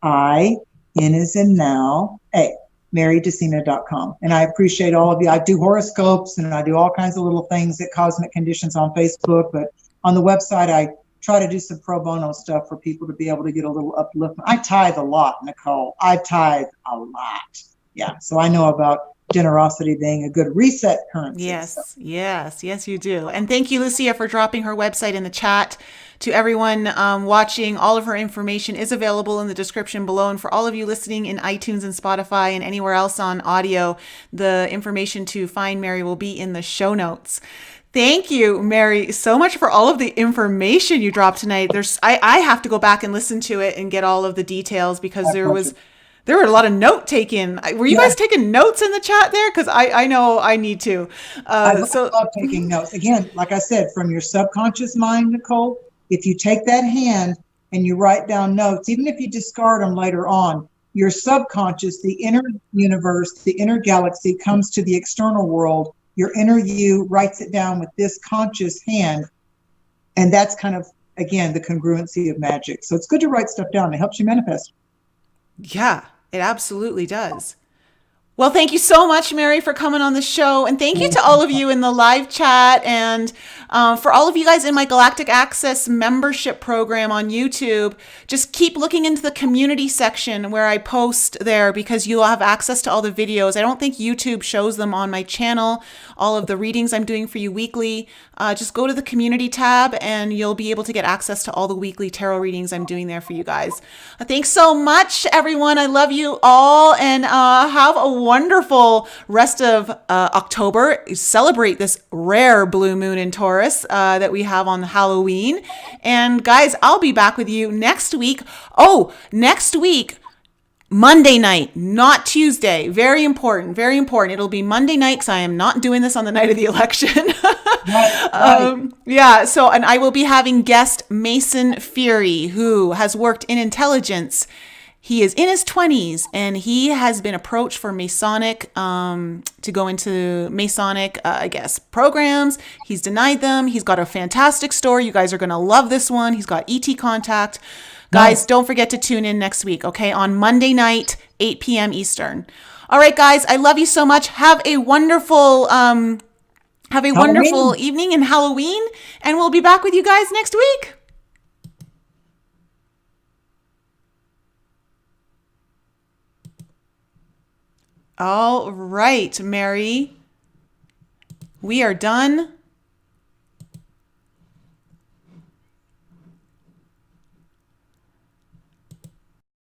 I, N as in now, A, marydusina.com. And I appreciate all of you. I do horoscopes and I do all kinds of little things at Cosmic Conditions on Facebook. But on the website, I try to do some pro bono stuff for people to be able to get a little upliftment. I tithe a lot, Nicole. I tithe a lot. Yeah, so I know about generosity being a good reset currency. Yes, yes, you do. And thank you, Lucia, for dropping her website in the chat. To everyone watching, all of her information is available in the description below. And for all of you listening in iTunes and Spotify and anywhere else on audio, the information to find Mary will be in the show notes. Thank you, Mary, so much for all of the information you dropped tonight. I have to go back and listen to it and get all of the details because there were a lot of note taking. Were you guys taking notes in the chat there? Because I know I need to. I love taking notes. Again, like I said, from your subconscious mind, Nicole, if you take that hand and you write down notes, even if you discard them later on, your subconscious, the inner universe, the inner galaxy comes to the external world. Your inner you writes it down with this conscious hand. And that's kind of, again, the congruency of magic. So it's good to write stuff down. It helps you manifest. Yeah, it absolutely does. Well, thank you so much, Mary, for coming on the show. And thank you to all of you in the live chat and for all of you guys in my Galactic Access membership program on YouTube. Just keep looking into the community section where I post there because you'll have access to all the videos. I don't think YouTube shows them on my channel, all of the readings I'm doing for you weekly. Just go to the community tab and you'll be able to get access to all the weekly tarot readings I'm doing there for you guys. Thanks so much, everyone. I love you all and have a wonderful rest of October. Celebrate this rare blue moon in Taurus that we have on Halloween. And guys, I'll be back with you next week. Oh, next week, Monday night, not Tuesday. Very important, very important. It'll be Monday night because I am not doing this on the night of the election. Right. Yeah, so, and I will be having guest Mason Fury, who has worked in intelligence. He is in his 20s and he has been approached for Masonic, to go into Masonic, programs. He's denied them. He's got a fantastic story. You guys are going to love this one. He's got ET contact. Guys, don't forget to tune in next week, okay? On Monday night, 8 p.m. Eastern. All right, guys, I love you so much. Have a wonderful evening and Halloween, and we'll be back with you guys next week. All right, Mary. We are done.